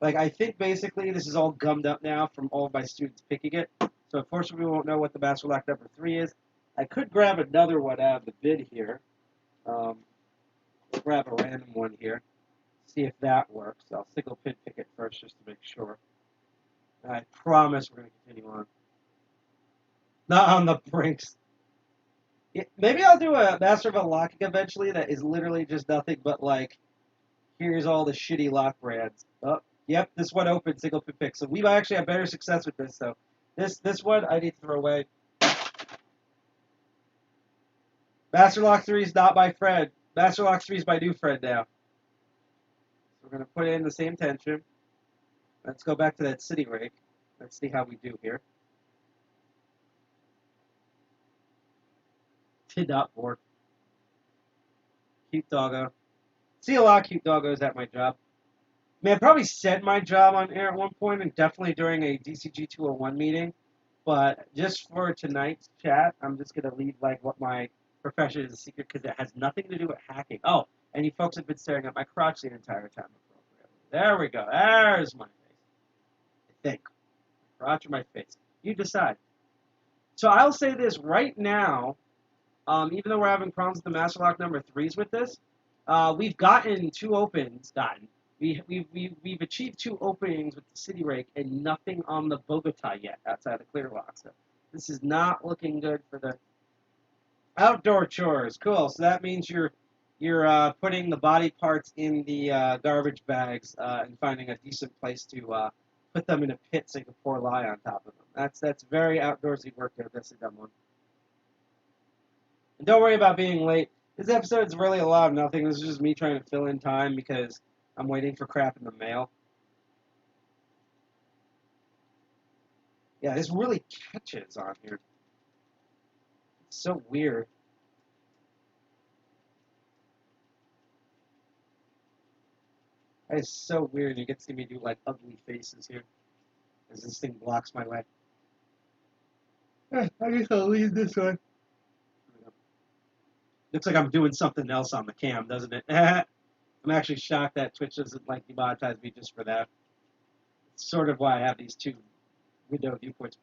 like I think basically this is all gummed up now from all of my students picking it. So unfortunately, we won't know what the master lock number 3 is. I could grab another one out of the bin here. We'll grab a random one here, see if that works. I'll single pin pick it first just to make sure. And I promise we're going to continue on. Not on the Brinks. Yeah, maybe I'll do a Master of Unlocking eventually that is literally just nothing but like, here's all the shitty lock brands. Oh, yep, this one opened single pin pick. So we might actually have better success with this. So this one I need to throw away. Master Lock 3 is not by Fred. Master Lock 3 is by new Fred now. So we're going to put in the same tension. Let's go back to that City Rake. Let's see how we do here. Did not work. Cute doggo. See a lot of cute doggos at my job. I mean, I probably said my job on air at one point, and definitely during a DCG 201 meeting. But just for tonight's chat, I'm just going to leave like what my profession is a secret because it has nothing to do with hacking. Oh, and you folks have been staring at my crotch the entire time. There we go. There's my face. I think. Crotch or my face. You decide. So I'll say this right now. Even though we're having problems with the Master Lock number 3s with this, we've gotten 2 opens. We've achieved 2 openings with the City Rake and nothing on the Bogota yet outside the clear lock. So this is not looking good for the outdoor chores. Cool. So that means you're putting the body parts in the garbage bags and finding a decent place to put them in a pit so you can pour lye on top of them. That's very outdoorsy work there. That's a dumb one. And don't worry about being late. This episode's really a lot of nothing. This is just me trying to fill in time because I'm waiting for crap in the mail. Yeah, this really catches on here. It's so weird. That is so weird. You get to see me do like ugly faces here as this thing blocks my way. I guess I'll leave this one. Looks like I'm doing something else on the cam, doesn't it? I'm actually shocked that Twitch doesn't like demonetize me just for that. It's sort of why I have these 2 window viewports.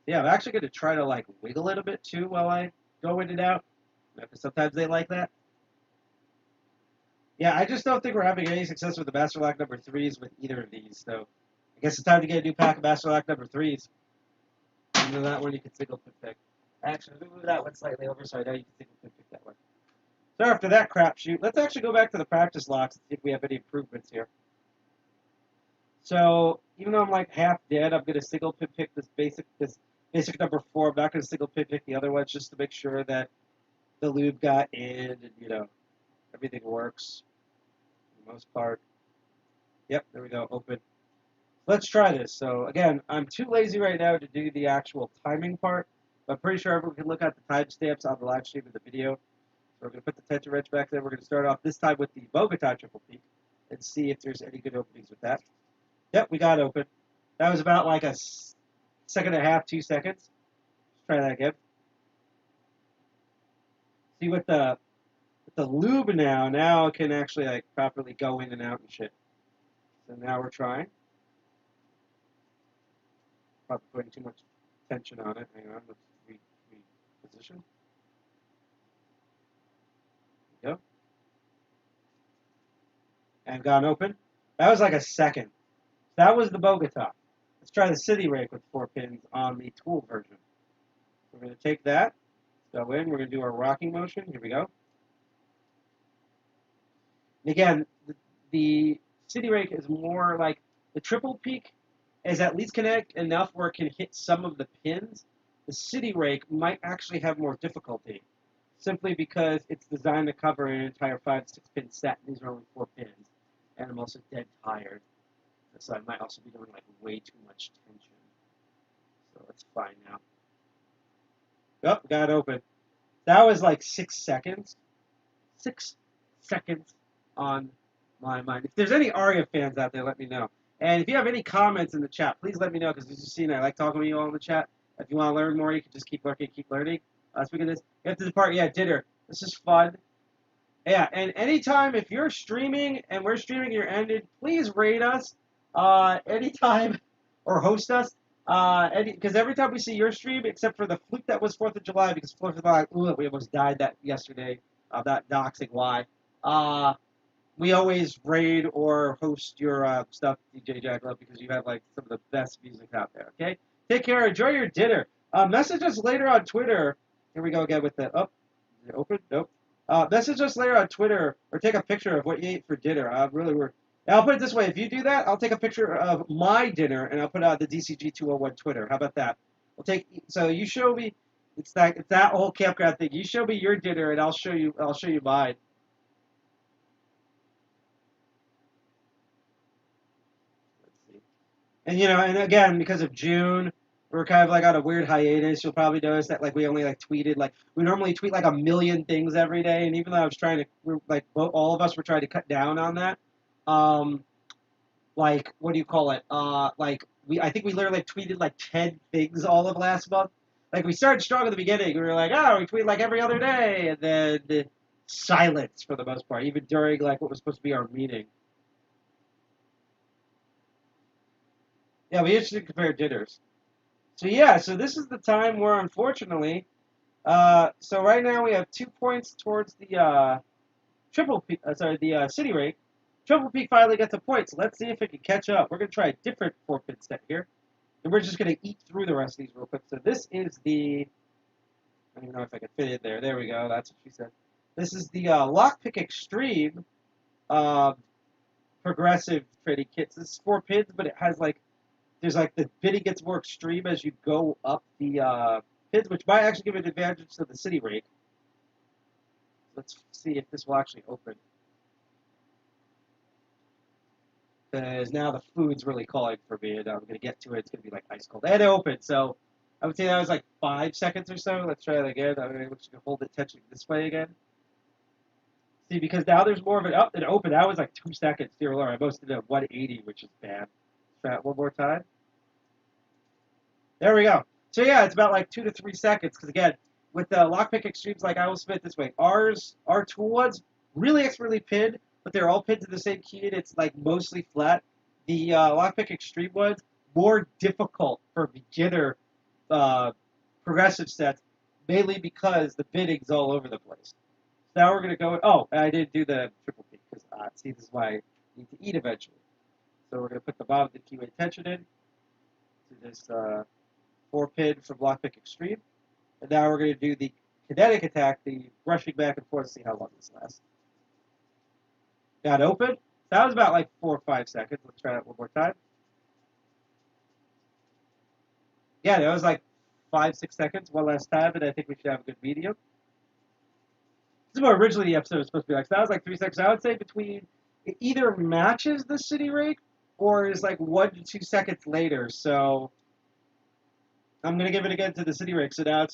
Yeah, I'm actually going to try to like wiggle it a bit too while I go in and out. Because sometimes they like that. Yeah, I just don't think we're having any success with the Master Lock number 3s with either of these. So I guess it's time to get a new pack of Master Lock number 3s. And then that one you can single pin pick. Actually, let me move that one slightly over so I know you can single pin pick that one. So after that crapshoot, let's actually go back to the practice locks and see if we have any improvements here. So even though I'm like half dead, I'm gonna single pin pick this basic number 4. I'm not gonna single pin pick the other ones just to make sure that the lube got in and everything works for the most part. Yep, there we go, open. Let's try this. So again, I'm too lazy right now to do the actual timing part. But I'm pretty sure everyone can look at the timestamps on the live stream of the video. So we're going to put the tension wrench back there. We're going to start off this time with the Bogota triple peak and see if there's any good openings with that. Yep, we got open. That was about like a second and a half, 2 seconds. Let's try that again. See with the lube now it can actually like properly go in and out and shit. So now we're trying. Probably putting too much tension on it. Hang on, let's reposition. There we go. And gone open. That was like a second. That was the Bogota. Let's try the City Rake with 4 pins on the tool version. We're going to take that, go in, we're going to do our rocking motion. Here we go. And again, the City Rake is more like the triple peak is at least connect enough where it can hit some of the pins. The City Rake might actually have more difficulty, simply because it's designed to cover an entire 5-6 pin set. These are only 4 pins, and I'm also dead tired, so I might also be doing like way too much tension. So it's fine now. Oh, got open. That was like 6 seconds. 6 seconds on my mind. If there's any Aria fans out there, let me know. And if you have any comments in the chat, please let me know, because as you've seen, I like talking to you all in the chat. If you want to learn more, you can just keep lurking, keep learning. Speaking of this, after the part, yeah, dinner. This is fun. Yeah, and anytime, if you're streaming and we're streaming, you're ended, please rate us anytime or host us. Because every time we see your stream, except for the fluke that was 4th of July, because 4th of July, we almost died that yesterday, that doxing why. We always raid or host your stuff, DJ Jack Love, because you have like some of the best music out there. Okay, take care. Enjoy your dinner. Message us later on Twitter. Here we go again with the is it open? Nope. Message us later on Twitter or take a picture of what you ate for dinner. I'll put it this way: if you do that, I'll take a picture of my dinner and I'll put it on the DCG 201 Twitter. How about that? So you show me It's that whole campground thing. You show me your dinner, and I'll show you mine. Let's see. And and again, because of June, we're kind of like on a weird hiatus. You'll probably notice that like we only like tweeted like we normally tweet like a million things every day, and even though I was trying to all of us were trying to cut down on that. Like what do you call it? I think we literally tweeted like 10 things all of last month. Like we started strong at the beginning. We were like, oh, we tweet like every other day, and then silence for the most part, even during like what was supposed to be our meeting. Yeah, we should compare dinners. So yeah, so this is the time where unfortunately, so right now we have 2 points towards the City Rake. Triple Peak finally gets a point, so let's see if it can catch up. We're going to try a different 4-pin set here. And we're just going to eat through the rest of these real quick. So this is the... I don't even know if I can fit it there. There we go. That's what she said. This is the Lockpick Extreme Progressive Trading Kit. This is 4 pins, but it has like... There's like the bidding gets more extreme as you go up the pins, which might actually give an advantage to the City Rake. Let's see if this will actually open. Because now the food's really calling for me, and I'm going to get to it. It's going to be like ice cold. And it opened, so I would say that was like 5 seconds or so. Let's try that again. I'm going to hold the tension this way again. See, because now there's more of an up and open. That was like 2 seconds. Dear Lord, I most did a 180, which is bad. Let's try it one more time. There we go. So yeah, it's about like 2 to 3 seconds. Because again, with the Lockpick Extremes, like I will spit this way. Our tool ones really expertly pinned, but they're all pinned to the same key, and it's like mostly flat. The Lockpick Extreme ones, more difficult for beginner progressive sets, mainly because the bidding's all over the place. So now we're going to go, oh, I didn't do the triple peak, because see, this is why I need to eat eventually. So we're going to put the bottom of the keyway tension in to this 4-pin from Lockpick Extreme. And now we're going to do the kinetic attack, the rushing back and forth, to see how long this lasts. Got open. That was about like 4 or 5 seconds. Let's try that one more time. Yeah, that was like 5, 6 seconds. One last time, and I think we should have a good medium. This is what originally the episode was supposed to be like. So that was like 3 seconds. I would say between it either matches the City Rake or is like 1 to 2 seconds later. So I'm gonna give it again to the City Rake. So now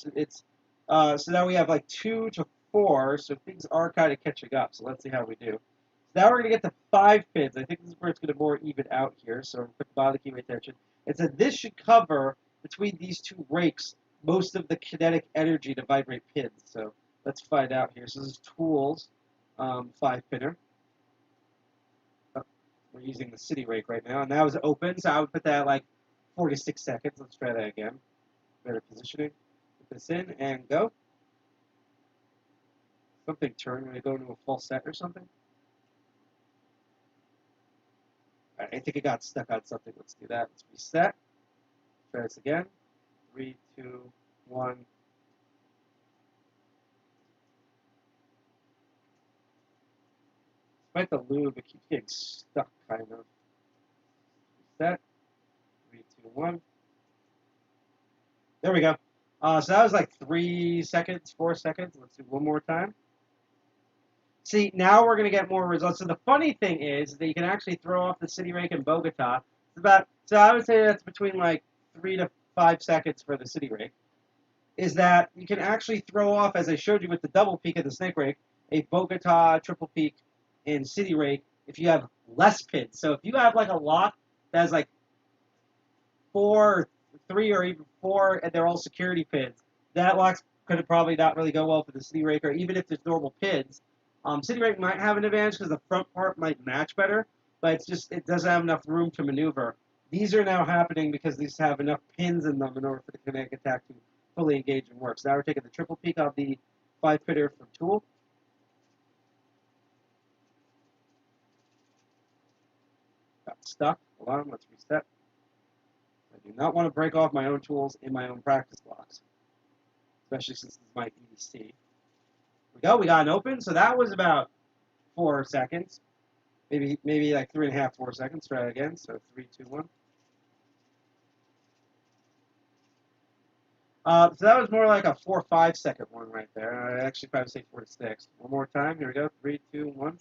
so now we have like 2 to 4. So things are kind of catching up. So let's see how we do. Now we're going to get to 5 pins. I think this is where it's going to more even out here. So we're going to put the bottom of the keyway tension. And so this should cover, between these 2 rakes, most of the kinetic energy to vibrate pins. So let's find out here. So this is Tools 5-pinner. Oh, we're using the City Rake right now. And that was open, so I would put that at like 4 to 6 seconds. Let's try that again. Better positioning. Put this in and go. Something turned when I go into a full set or something. I think it got stuck on something. Let's do that. Let's reset. Try this again. 3, 2, 1. Despite the lube, it keeps getting stuck, kind of. Reset. 3, 2, 1. There we go. So that was like 3 seconds, 4 seconds. Let's do one more time. See, now we're going to get more results. So the funny thing is that you can actually throw off the City Rake in Bogota. So I would say that's between like 3 to 5 seconds for the City Rake. Is that you can actually throw off, as I showed you with the double peak of the Snake Rake, a Bogota triple peak in City Rake if you have less pins. So if you have like a lock that has like 4, 3, or even 4, and they're all security pins, that lock's going to probably not really go well for the City Rake, or even if there's normal pins. City Rake might have an advantage because the front part might match better, but it doesn't have enough room to maneuver. These are now happening because these have enough pins in them in order for the kinetic attack to fully engage and work. So now we're taking the triple peak of the 5-pinner from Tool. Got stuck. Hold on, let's reset. I do not want to break off my own tools in my own practice blocks, especially since this is my EDC. We got an open, so that was about 4 seconds, maybe like 3.5, 4 seconds. Try it again. So 3, 2, 1. So that was more like a 4 or 5 second one right there. I actually probably say 4 to 6. One more time. Here we go. 3, 2, 1.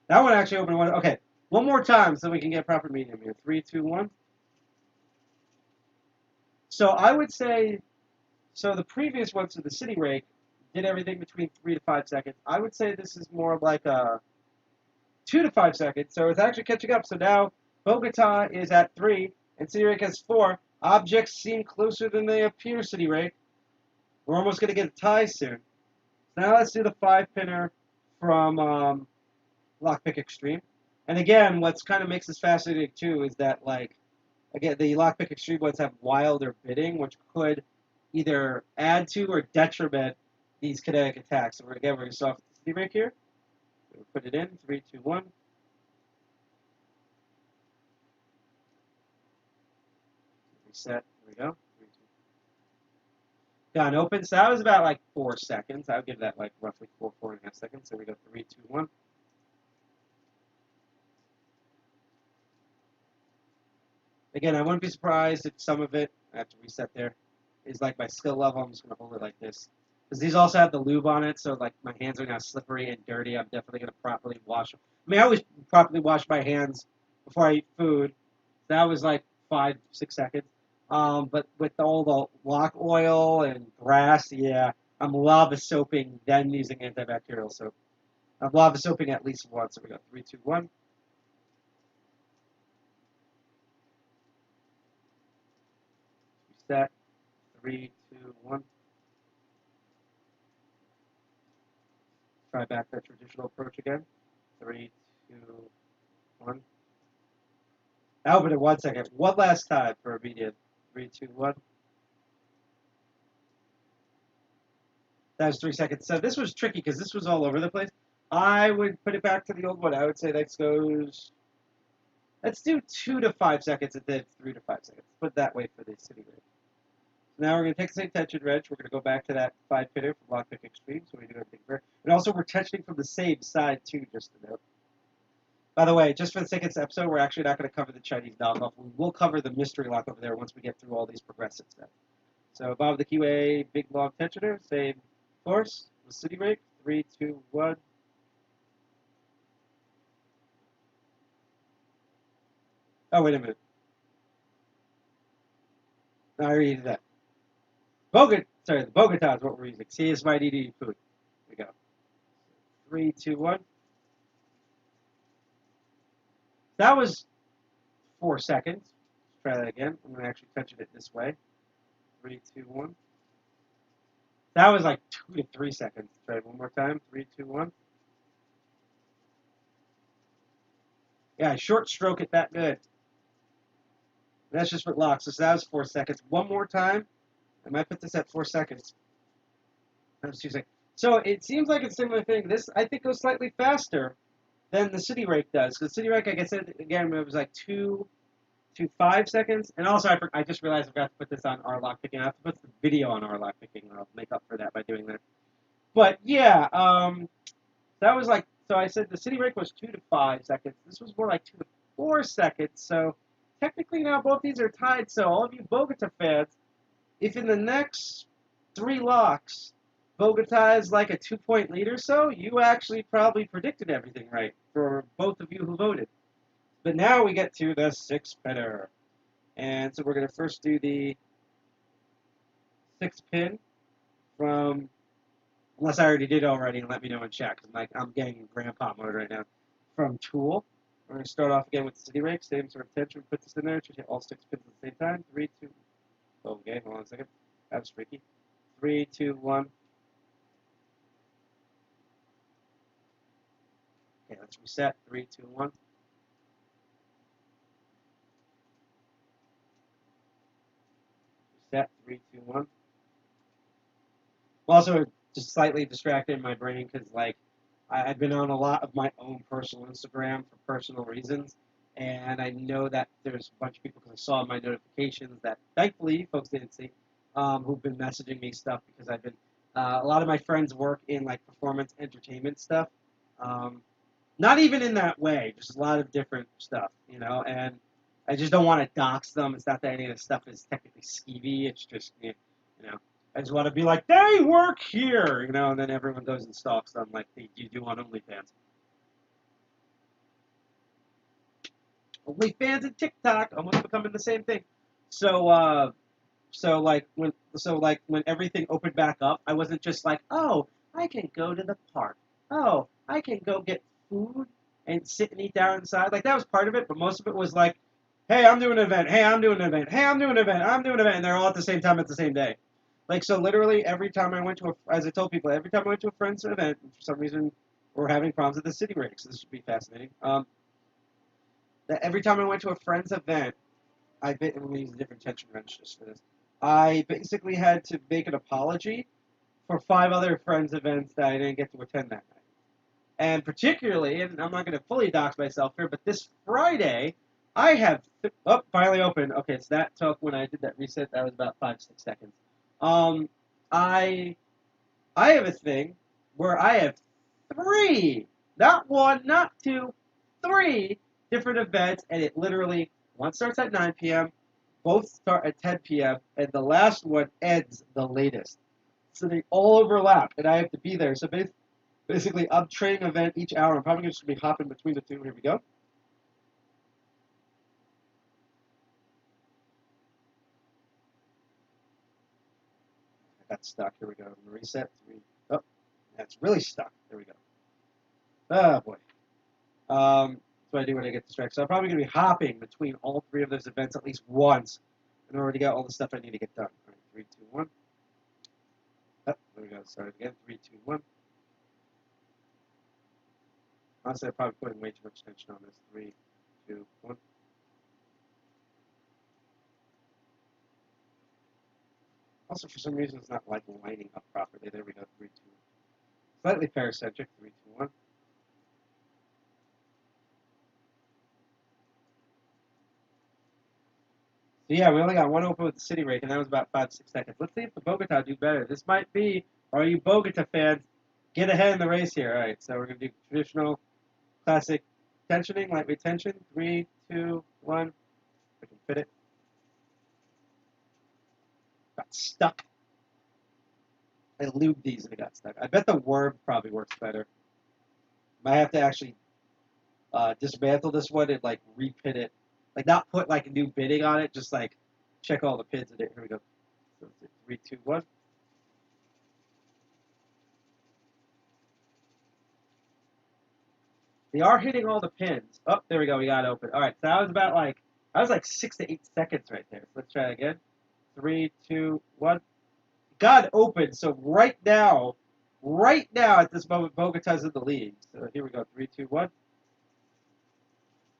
That one actually opened one. Okay. One more time so we can get proper medium here. 3, 2, 1. So I would say, so the previous one, so the City Rake, did everything between 3 to 5 seconds. I would say this is more like a 2 to 5 seconds. So it's actually catching up. So now Bogota is at 3 and City Rake has 4. Objects seem closer than they appear, City Rake. We're almost going to get a tie soon. Now let's do the 5-pinner from Lockpick Extreme. And again, what's kind of makes this fascinating too is that, like, again, the Lockpick Extreme ones have wilder bidding, which could either add to or detriment these kinetic attacks. So we're going to start with the City Rake here. So we'll put it in. 3, 2, 1. Reset. Here we go. 3, 2. Done. Open. So that was about like 4 seconds. I would give that like roughly 4.5 seconds. So we go 3, 2, 1. Again, I wouldn't be surprised if some of it, I have to reset there, is like my skill level. I'm just going to hold it like this. Because these also have the lube on it, so like my hands are now slippery and dirty. I'm definitely going to properly wash them. I mean, I always properly wash my hands before I eat food. That was like 5, 6 seconds. But with all the lock oil and grass, yeah, I'm lava soaping, then using antibacterial soap. I'm lava soaping at least once. So we got 3, 2, 1. Reset. 3, 2, 1. Try back that traditional approach again. 3, 2, 1. I opened it 1 second. One last time for a medium. 3, 2, 1. That was 3 seconds. So this was tricky because this was all over the place. I would put it back to the old one. I would say that goes. Let's do 2 to 5 seconds and then 3 to 5 seconds. Put it that way for the City Rake. So now we're going to take the same tension wrench. We're going to go back to that 5-pinner from Lockpick Extreme. So we do everything fair. And also we're tensioning from the same side too, just to note. By the way, just for the sake of this episode, we're actually not going to cover the Chinese knockoff. We will cover the mystery lock over there once we get through all these progressive stuff. So Bob the Keyway, big long tensioner, same force, the City Rake, 3, 2, 1. Oh, wait a minute. No, I already did that. The Bogota is what we're using. See, it's my DD food. Here we go. 3, 2, 1. That was 4 seconds. Let's try that again. I'm going to actually tension it this way. 3, 2, 1. That was like 2 to 3 seconds. Try it one more time. 3, 2, 1. Yeah, short stroke it that good. That's just with locks. So that was 4 seconds. One more time. I might put this at 4 seconds. That was 2 seconds. So it seems like it's a similar thing. This, I think, goes slightly faster than the City Rake does. Because City Rake, like I said, again, it was like 2 to 5 seconds. And also, I just realized I forgot to put this on our lockpicking. I have to put the video on our lockpicking, and I'll make up for that by doing that. But, yeah, that was like, so I said the City Rake was 2 to 5 seconds. This was more like 2 to 4 seconds. So technically now both these are tied. So all of you Bogota fans, if in the next 3 locks, Bogota is like a 2-point lead or so, you actually probably predicted everything right for both of you who voted. But now we get to the 6-pinner. And so we're going to first do the 6-pin from, unless I already did already, and let me know in chat, because I'm getting in grandpa mode right now, from Tool. We're going to start off again with the City Rake, same sort of tension, put this in there, should hit all 6 pins at the same time. 3, 2, okay, hold on a second. That was tricky. 3, 2, 1. Okay, let's reset. 3, 2, 1. Reset. 3, 2, 1. I'm also just slightly distracted in my brain because, like, I've been on a lot of my own personal Instagram for personal reasons, and I know that there's a bunch of people, because I saw my notifications that, thankfully, folks didn't see, who've been messaging me stuff because I've been, a lot of my friends work in, like, performance entertainment stuff. Not even in that way, just a lot of different stuff, you know, and I just don't want to dox them. It's not that any of the stuff is technically skeevy. It's just, you You know, I just want to be like, they work here, you know, and then everyone goes and stalks them like you do on OnlyFans. OnlyFans and TikTok almost becoming the same thing. So like when everything opened back up, I wasn't just like, oh, I can go to the park. Oh, I can go get food and sit and eat down inside. Like that was part of it, but most of it was like, hey, I'm doing an event. Hey, I'm doing an event. Hey, I'm doing an event. I'm doing an event, and they're all at the same time at the same day. Like so, literally every time I went to as I told people, every time I went to a friend's event, for some reason we're having problems with the City Rake. So this should be fascinating. That every time I went to a friend's event, I'm going to use a different tension wrench just for this. I basically had to make an apology for 5 other friends' events that I didn't get to attend that night. And particularly, and I'm not going to fully dox myself here, but this Friday, I have... finally open. Okay, so that took, when I did that reset, that was about 5-6 seconds. I have a thing where I have 3, not 1, not 2, 3 different events, and it literally, one starts at 9 p.m., both start at 10 p.m., and the last one ends the latest. So they all overlap, and I have to be there. So basically, I'm trading an event each hour. I'm probably just going to be hopping between the 2. Here we go. I got stuck. Here we go. I'm going to reset. 3. Oh, that's really stuck. There we go. Oh, boy. That's what I do when I get distracted. So I'm probably going to be hopping between all 3 of those events at least once in order to get all the stuff I need to get done. All right, 3, 2, 1. Oh, there we go. Start again. 3, 2, 1. Honestly, I'm probably putting way too much tension on this. 3, 2, 1. Also, for some reason, it's not like lining up properly. There we go. 3, 2, 1. Slightly paracentric. 3, 2, 1. So yeah, we only got one open with the City Rake, and that was about 5-6 seconds. Let's see if the Bogota do better. This might be, all you Bogota fans, get ahead in the race here. All right, so we're going to do traditional, classic tensioning, lightweight tension. 3, 2, 1. I can fit it. Got stuck. I lubed these and it got stuck. I bet the worm probably works better. Might have to actually dismantle this one and like repin it. Like not put like a new bitting on it, just like check all the pins in it. Here we go. So 3, 2, 1. They are hitting all the pins. Oh, there we go. We got it open. All right. So that was about like 6 to 8 seconds right there. So let's try it again. 3, 2, 1. Got open. So right now at this moment, Bogota's in the lead. So here we go. 3, 2, 1.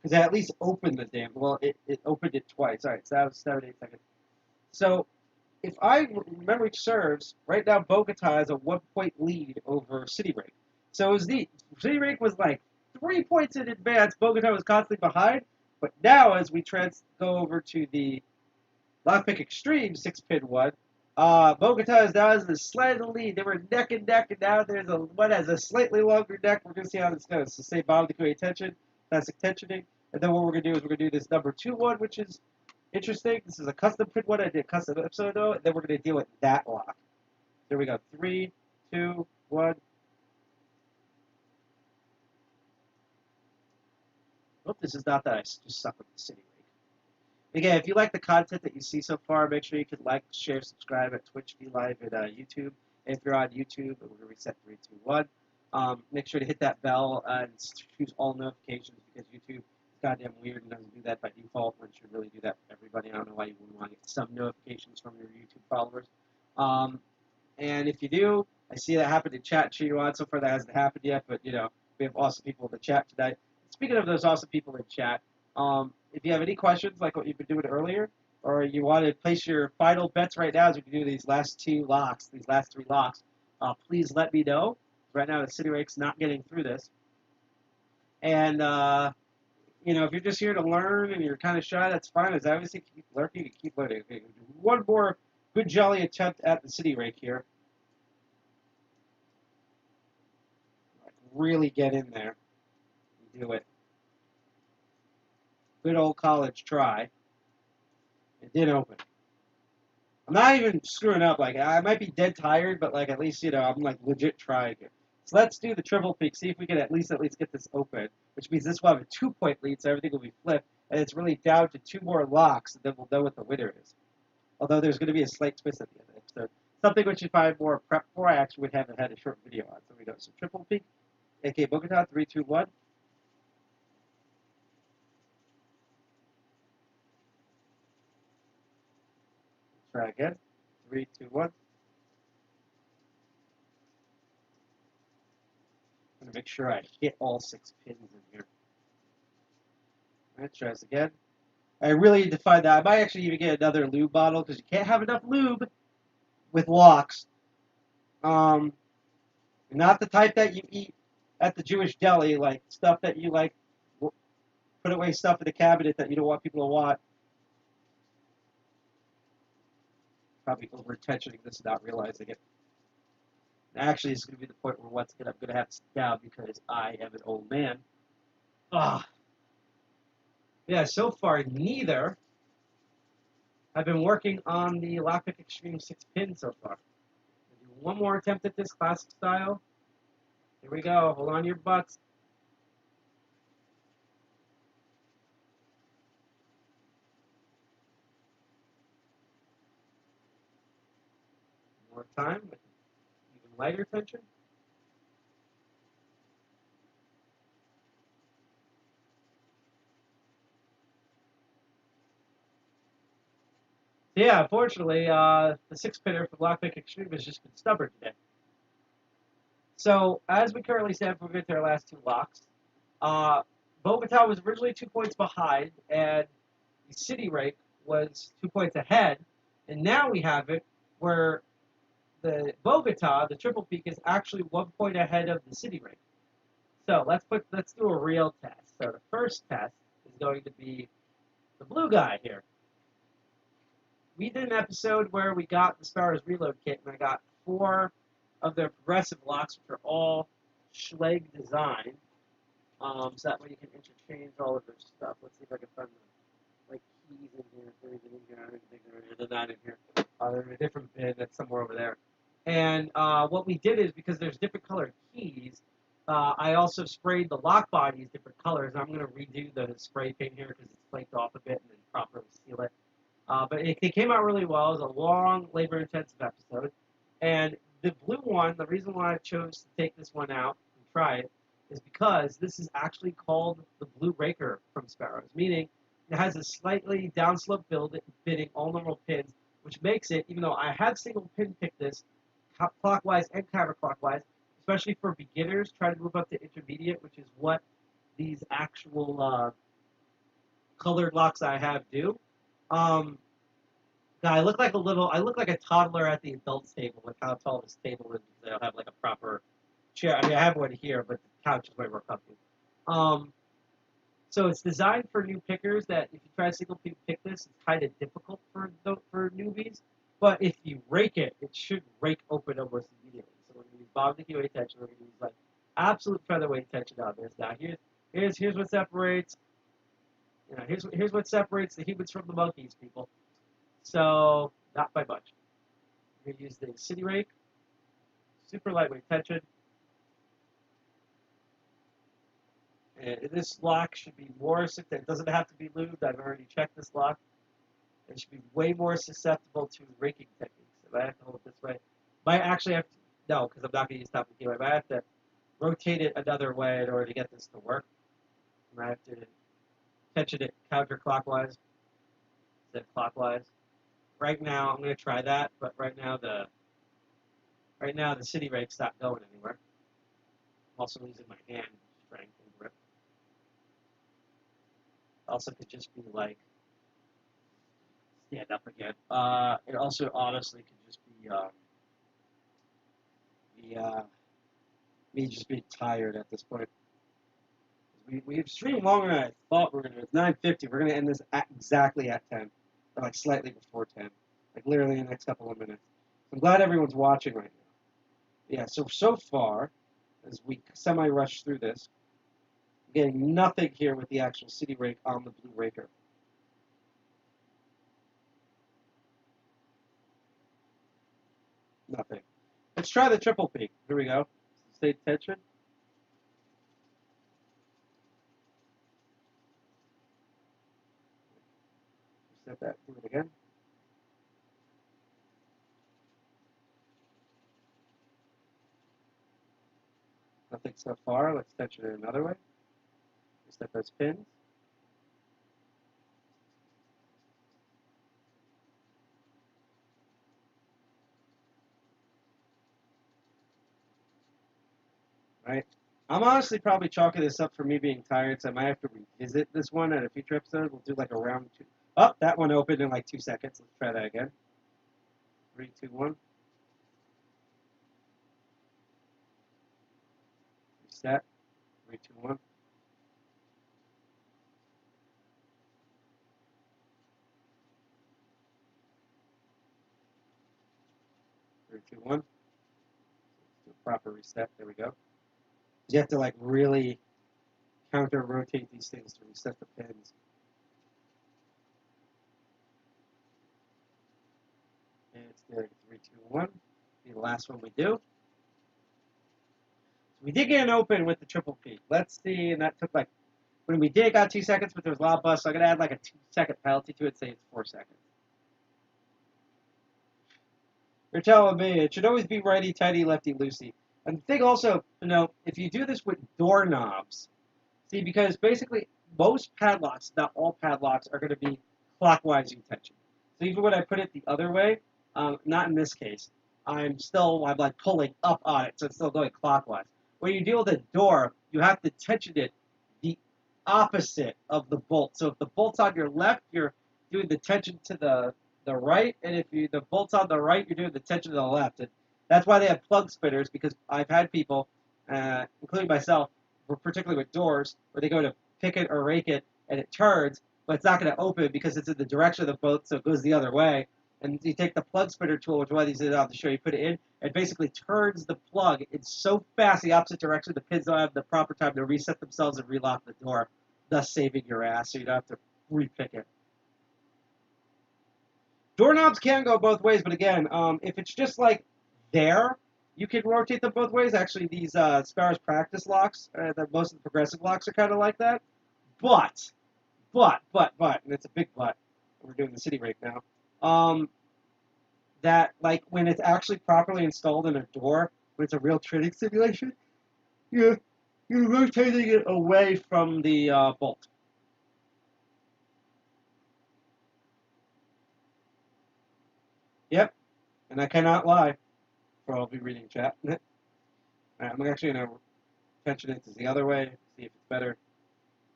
Because I at least opened the damn. Well, it opened it twice. All right. So that was 7, 8 seconds. So if memory serves, right now Bogota has a 1-point lead over City Rake. So it was neat. City Rake was like 3 points in advance. Bogota was constantly behind. But now as we go over to the lockpick extreme 6-pin one, Bogota is now has a slight lead. They were neck and neck, and now there's one has a slightly longer neck. We're going to see how this goes. So say bottom decay tension, classic tensioning. And then what we're going to do is we're going to do this number 2 one, which is interesting. This is a custom pin one. I did a custom episode though. And then we're going to deal with that lock. There we go. 3, 2, 1. Hope this is not that I just suck with the City Rake. Again, if you like the content that you see so far, make sure you can like, share, subscribe at Twitch, be live at YouTube. And if you're on YouTube, we're going to reset 3, 2, 1. Make sure to hit that bell and choose all notifications because YouTube is goddamn weird and doesn't do that by default when it should really do that for everybody. I don't know why you wouldn't want to get some notifications from your YouTube followers. And if you do, I see that happen in chat cheer you on. So far that hasn't happened yet, but you know, we have awesome people in the chat tonight. Speaking of those awesome people in chat, if you have any questions like what you've been doing earlier, or you want to place your final bets right now as we can do these last 3 locks, please let me know. Right now the City Rake's not getting through this. And, you know, if you're just here to learn and you're kind of shy, that's fine. As obviously keep lurking and keep learning. Okay, one more good jolly attempt at the City Rake here. Like really get in there and do it. Good old college try. It did open. I'm not even screwing up. Like, I might be dead tired, but like at least, you know, I'm like legit trying here. So let's do the triple peak, see if we can at least get this open, which means this will have a 2-point lead, so everything will be flipped, and it's really down to 2 more locks, and then we'll know what the winner is. Although there's going to be a slight twist at the end of the episode. Something which if I had more prep for, I actually would have had a short video on. So we go. So triple peak, aka Bogota, 3, 2, 1. Try again. 3, 2, 1. I'm going to make sure I hit all 6 pins in here. Alright, try this again. I really need to find that. I might actually even get another lube bottle because you can't have enough lube with locks. Not the type that you eat at the Jewish deli, like stuff that you like put away stuff in the cabinet that you don't want people to want. Probably over-tensioning this without realizing it. Actually, it's going to be the point where once again I'm going to have to sit down because I am an old man. Ah. Yeah, so far neither. I've been working on the Lockpick Extreme 6 pin so far. I'll do one more attempt at this classic style. Here we go. Hold on to your butts. More time with even lighter tension. Yeah, unfortunately, the 6-pinner from Lockpick Extreme has just been stubborn today. So, as we currently stand, we'll get to our last 2 locks. Bogota was originally 2 points behind, and the City Rake was 2 points ahead. And now we have it where the Bogota, the triple peak, is actually 1 point ahead of the City Rake. So let's do a real test. So the first test is going to be the blue guy here. We did an episode where we got the Sparrow's reload kit, and I got 4 of their progressive locks, which are all Schlegg design. So that way you can interchange all of their stuff. Let's see if I can find the keys in here. There's in here. I don't think they're not in here. They're in a different bin that's somewhere over there. And what we did is, because there's different colored keys, I also sprayed the lock bodies different colors. I'm going to redo the spray paint here because it's flaked off a bit and then properly seal it. But it came out really well. It was a long, labor-intensive episode. And the blue one, the reason why I chose to take this one out and try it is because this is actually called the Blue Raker from Sparrows, meaning it has a slightly downslope build fitting all normal pins, which makes it, even though I have single pin picked this clockwise and counterclockwise, especially for beginners, try to move up to intermediate, which is what these actual colored locks I have do. I look like a toddler at the adults table with how tall this table is. They don't have like a proper chair. I mean, I have one here, but the couch is way more comfy. So it's designed for new pickers that if you try to single pick this, it's kind of difficult for newbies. But if you rake it, it should rake open almost immediately. So we're going to use bottom to keyway tension. We're going to use like absolute featherweight tension on this. Now here's what separates. You know, here's what separates the humans from the monkeys, people. So not by much. We're going to use the City Rake, super lightweight tension. And this lock should be more, it doesn't have to be lubed. I've already checked this lock. It should be way more susceptible to raking techniques. If I have to hold it this way, might actually have to, no, because I'm not going to use top and keyway. I might have to rotate it another way in order to get this to work. I might have to tension it counterclockwise instead of clockwise. Right now, I'm going to try that, but right now the City Rake's not going anywhere. I'm also losing my hand strength and grip. Also could just be like stand up again. It also honestly could just be me just being tired at this point. We've streamed longer than I thought we were going to. It's 9:50. We're going to end this exactly at 10. Or like slightly before 10. Like literally in the next couple of minutes. I'm glad everyone's watching right now. Yeah, so far, as we semi-rush through this, I'm getting nothing here with the actual City Rake on the Blue Raker. Let's try the triple peak. Here we go. Stay tension. Set that. Do it again. Nothing so far. Let's tension it another way. Set those pins. Right. I'm honestly probably chalking this up for me being tired, so I might have to revisit this one at a future episode. We'll do like a round 2. Oh, that one opened in like 2 seconds. Let's try that again. 3, 2, 1. Reset. 3, 2, 1. Three, two, one. Let's do a proper reset. There we go. You have to like really counter rotate these things to reset the pins. And it's there. 3, 2, 1. Be the last one we do. So we did get an open with the triple peak. Let's see, and that took like, when we did, it got 2 seconds, but there was a lot of bust, so I'm going to add like a 2-second penalty to it, say it's 4 seconds. You're telling me it should always be righty tighty, lefty loosey. And the thing also, you know, if you do this with doorknobs, see, because basically most padlocks, not all padlocks, are going to be clockwise in tension. So even when I put it the other way, not in this case, I'm like pulling up on it, so it's still going clockwise. When you deal with a door, you have to tension it the opposite of the bolt. So if the bolt's on your left, you're doing the tension to the right, and if the bolt's on the right, you're doing the tension to the left. And that's why they have plug spinners, because I've had people, including myself, particularly with doors, where they go to pick it or rake it, and it turns, but it's not going to open because it's in the direction of the bolt, so it goes the other way. And you take the plug spinner tool, which one of these is on the show, you put it in, it basically turns the plug. It's so fast the opposite direction, the pins don't have the proper time to reset themselves and relock the door, thus saving your ass, so you don't have to repick it. Doorknobs can go both ways, but again, if it's just like there, you can rotate them both ways. Actually, these Sparrow's practice locks, most of the progressive locks are kind of like that. But, and it's a big but, we're doing the City Rake now, that like when it's actually properly installed in a door, when it's a real training simulation, you're rotating it away from the bolt. Yep, and I cannot lie, for I'll be reading chat. Right, I'm actually going to tension it to the other way, see if it's better.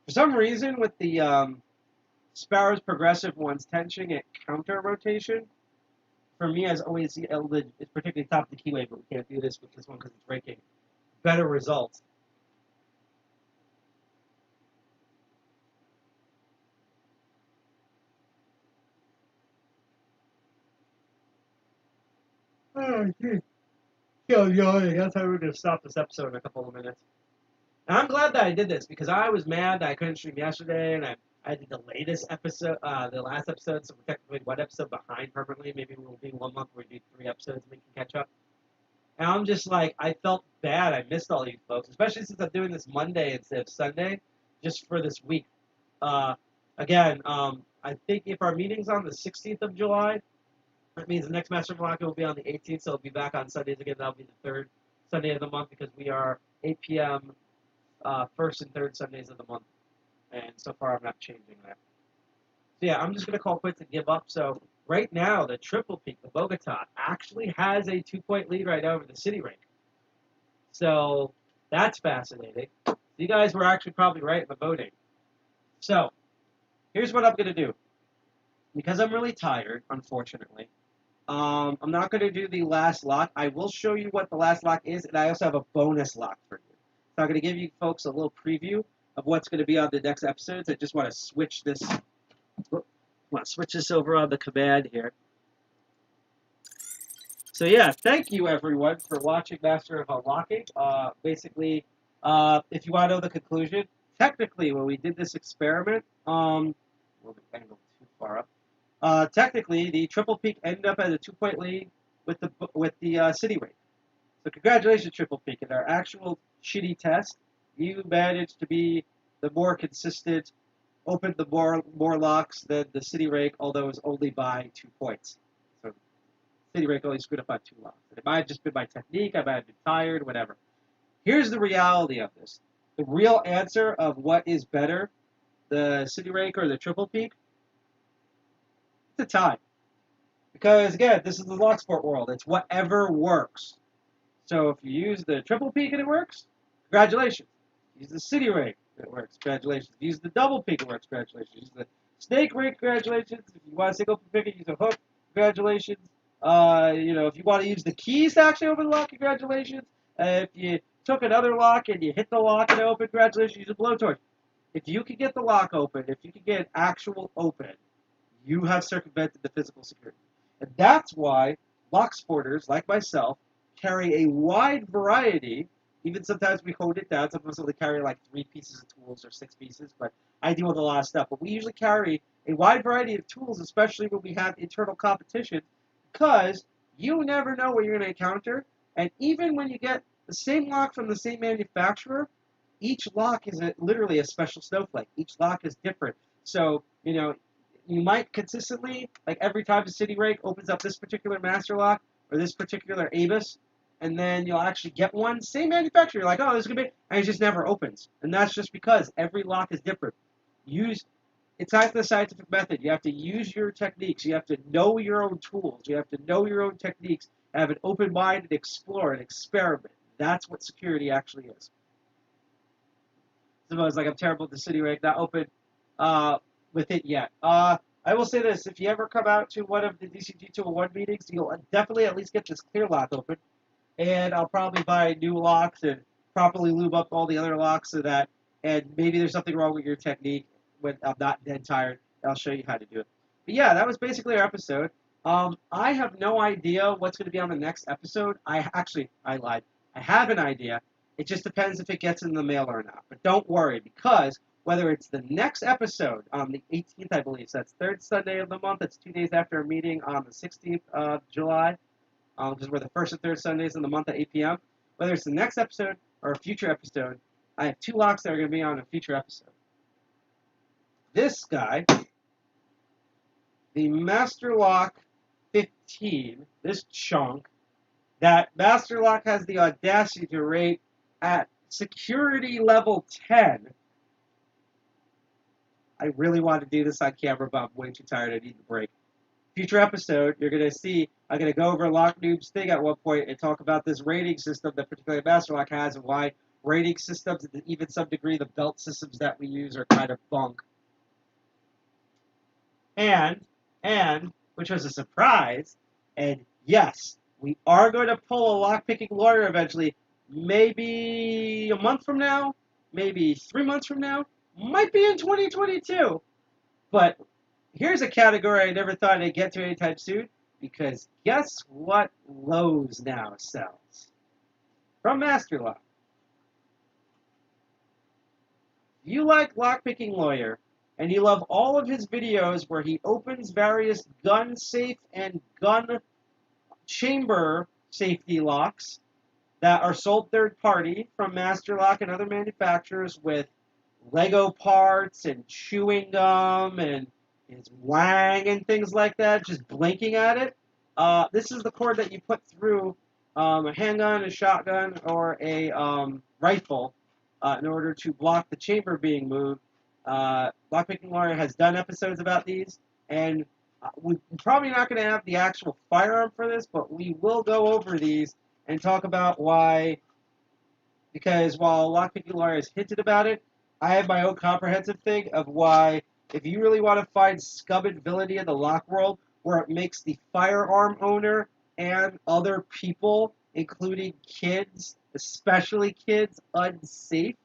For some reason, with the Sparrow's progressive ones tensioning at counter rotation, for me, as always, it's particularly top of the keyway, but we can't do this with this one because it's raking. Better results. Oh, geez. Yawning. That's how we're going to stop this episode in a couple of minutes. And I'm glad that I did this because I was mad that I couldn't stream yesterday, and I had to delay this episode, the last episode, so we're technically one episode behind permanently. Maybe we'll be 1 month where we do 3 episodes and we can catch up. And I'm just like, I felt bad. I missed all you folks, especially since I'm doing this Monday instead of Sunday, just for this week. Again, I think if our meeting's on the 16th of July, that means the next Master Block will be on the 18th, so it'll be back on Sundays again. That'll be the 3rd Sunday of the month because we are 8 p.m. First and third Sundays of the month. And so far, I'm not changing that. So yeah, I'm just going to call quits and give up. So right now, the triple peak, the Bogota, actually has a 2-point lead right now over the City Rake. So that's fascinating. You guys were actually probably right in the voting. So here's what I'm going to do. Because I'm really tired, unfortunately, I'm not going to do the last lock. I will show you what the last lock is, and I also have a bonus lock for you. So I'm going to give you folks a little preview of what's going to be on the next episodes. I just want to switch this. Over on the command here. So yeah, thank you everyone for watching Master of Unlocking. Basically, if you want to know the conclusion, technically when we did this experiment, we'll be angled too far up. Technically, the triple peak ended up at a 2-point lead with the City Rake. So congratulations, Triple Peak. In our actual shitty test, you managed to be the more consistent, opened the more locks than the City Rake, although it was only by 2 points. So City Rake only screwed up on 2 locks. It might have just been my technique, I might have been tired, whatever. Here's the reality of this. The real answer of what is better, the City Rake or the Triple Peak, it's a tie. Because, again, this is the lock sport world. It's whatever works. So if you use the Triple Peak and it works, congratulations. Use the City Rake, it works, congratulations. Use the Double Peak, it works, congratulations. Use the Snake Rake, congratulations. If you want to single pick it, use a hook, congratulations. If you want to use the keys to actually open the lock, congratulations. If you took another lock and you hit the lock and it opened, congratulations, use a blowtorch. If you can get the lock open, if you can get an actual open, you have circumvented the physical security. And that's why lock sporters, like myself, carry a wide variety. Even sometimes we hold it down. Sometimes we only carry like 3 pieces of tools or 6 pieces, but I deal with a lot of stuff. But we usually carry a wide variety of tools, especially when we have internal competition, because you never know what you're going to encounter. And even when you get the same lock from the same manufacturer, each lock is literally a special snowflake. Each lock is different. So, you might consistently, like every time the City Rake opens up this particular master lock or this particular Abus, and then you'll actually get one, same manufacturer, you're like, oh, this is going to be, and it just never opens. And that's just because every lock is different. It's like the scientific method. You have to use your techniques. You have to know your own tools. You have to know your own techniques, have an open mind and explore and experiment. That's what security actually is. Suppose, like, I'm terrible at the City Rake, not open with it yet. I will say this, if you ever come out to one of the DCG 201 meetings, you'll definitely at least get this clear lock open. And I'll probably buy new locks and properly lube up all the other locks so that, and maybe there's something wrong with your technique when I'm not dead tired. I'll show you how to do it. But yeah, that was basically our episode. I have no idea what's going to be on the next episode. I lied. I have an idea. It just depends if it gets in the mail or not. But don't worry, because whether it's the next episode on the 18th, I believe, so that's 3rd Sunday of the month, that's 2 days after our meeting on the 16th of July, because we're the 1st and 3rd Sundays in the month at 8 p.m., whether it's the next episode or a future episode, I have 2 locks that are going to be on a future episode. This guy, the Master Lock 15, this chunk, that Master Lock has the audacity to rate at security level 10. I really want to do this on camera, but I'm way too tired. I need a break. Future episode, you're going to see, I'm going to go over Lock Noob's thing at one point and talk about this rating system that particularly Master Lock has and why rating systems, and even some degree the belt systems that we use, are kind of bunk. And, which was a surprise, and yes, we are going to pull a lock-picking lawyer eventually, maybe a month from now, maybe 3 months from now, might be in 2022. But here's a category I never thought I'd get to anytime soon, because guess what Lowe's now sells? From Master Lock. If you like Lockpicking Lawyer, and you love all of his videos where he opens various gun safe and gun chamber safety locks that are sold third party from Master Lock and other manufacturers with Lego parts and chewing gum and his wang and things like that, just blinking at it. This is the cord that you put through a handgun, a shotgun, or a rifle in order to block the chamber being moved. Lockpicking Lawyer has done episodes about these, and we're probably not going to have the actual firearm for this, but we will go over these and talk about why, because while Lockpicking Lawyer has hinted about it, I have my own comprehensive thing of why, if you really want to find scum and villainy in the lock world, where it makes the firearm owner and other people, including kids, especially kids, unsafe,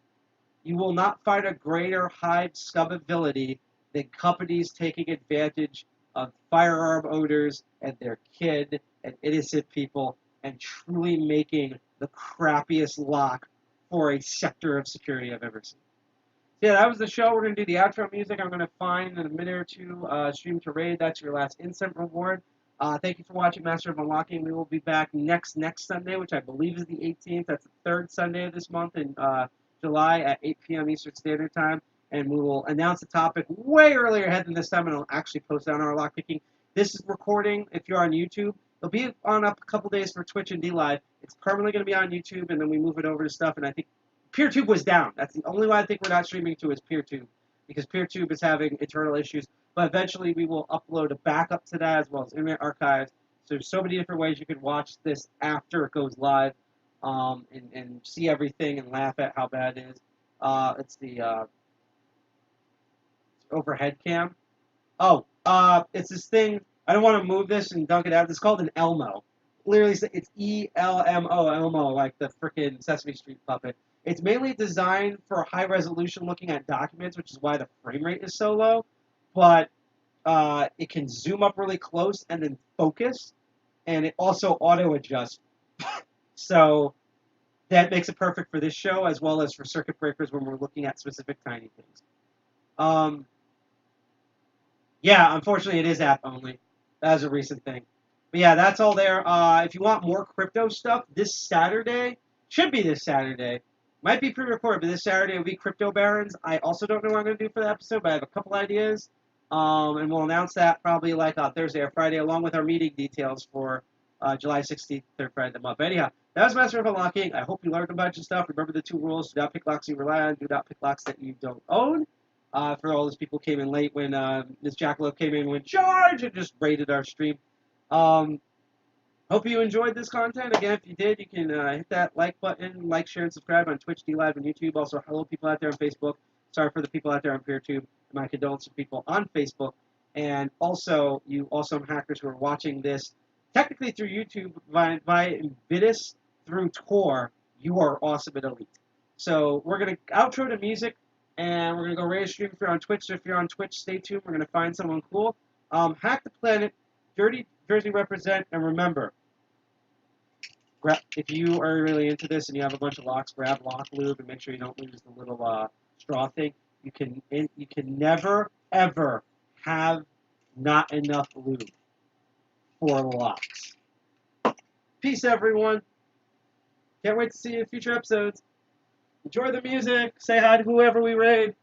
you will not find a greater hive scum and villainy than companies taking advantage of firearm owners and their kid and innocent people and truly making the crappiest lock for a sector of security I've ever seen. Yeah, that was the show. We're going to do the outro music. I'm going to find in a minute or two Stream to Raid. That's your last instant reward. Thank you for watching Master of Unlocking. We will be back next Sunday, which I believe is the 18th. That's the third Sunday of this month in July at 8 p.m. Eastern Standard Time. And we will announce the topic way earlier ahead than this time, and I'll actually post it on our lockpicking. This is recording if you're on YouTube. It'll be on up a couple days for Twitch and DLive. It's permanently going to be on YouTube, and then we move it over to stuff. And I think PeerTube was down. That's the only one I think we're not streaming to is PeerTube, because PeerTube is having internal issues. But eventually we will upload a backup to that as well as Internet Archives. So there's so many different ways you can watch this after it goes live, and see everything and laugh at how bad it is. It's the overhead cam. Oh, it's this thing. I don't want to move this and dunk it out. It's called an Elmo. Literally, it's E-L-M-O, Elmo, like the frickin' Sesame Street puppet. It's mainly designed for high resolution looking at documents, which is why the frame rate is so low. But it can zoom up really close and then focus, and it also auto adjusts. So that makes it perfect for this show as well as for circuit breakers when we're looking at specific tiny things. Yeah, unfortunately, it is app only. That was a recent thing. But yeah, that's all there. If you want more crypto stuff, this Saturday, should be this Saturday, might be pre-recorded, but this Saturday will be Crypto Barons. I also don't know what I'm going to do for the episode, but I have a couple ideas. And we'll announce that probably like on Thursday or Friday, along with our meeting details for July 16th, third Friday of the month. But anyhow, that was Master of Unlocking. I hope you learned a bunch of stuff. Remember the 2 rules. Do not pick locks you rely on. Do not pick locks that you don't own. For all those people who came in late when Ms. Jackalope came in with charge and just raided our stream. Hope you enjoyed this content. Again, if you did, you can hit that like button, like, share, and subscribe on Twitch, DLive, and YouTube. Also, hello people out there on Facebook. Sorry for the people out there on PeerTube. My condolences to people on Facebook. And also, you awesome hackers who are watching this, technically through YouTube, via Invitus, through Tor, you are awesome and elite. So we're going to outro to music, and we're going to go raid a stream if you're on Twitch. So if you're on Twitch, stay tuned. We're going to find someone cool. Hack the planet, Dirty Jersey represent, and remember, if you are really into this and you have a bunch of locks, grab lock lube and make sure you don't lose the little straw thing. You can never ever have not enough lube for locks. Peace, everyone. Can't wait to see you in future episodes. Enjoy the music. Say hi to whoever we raid.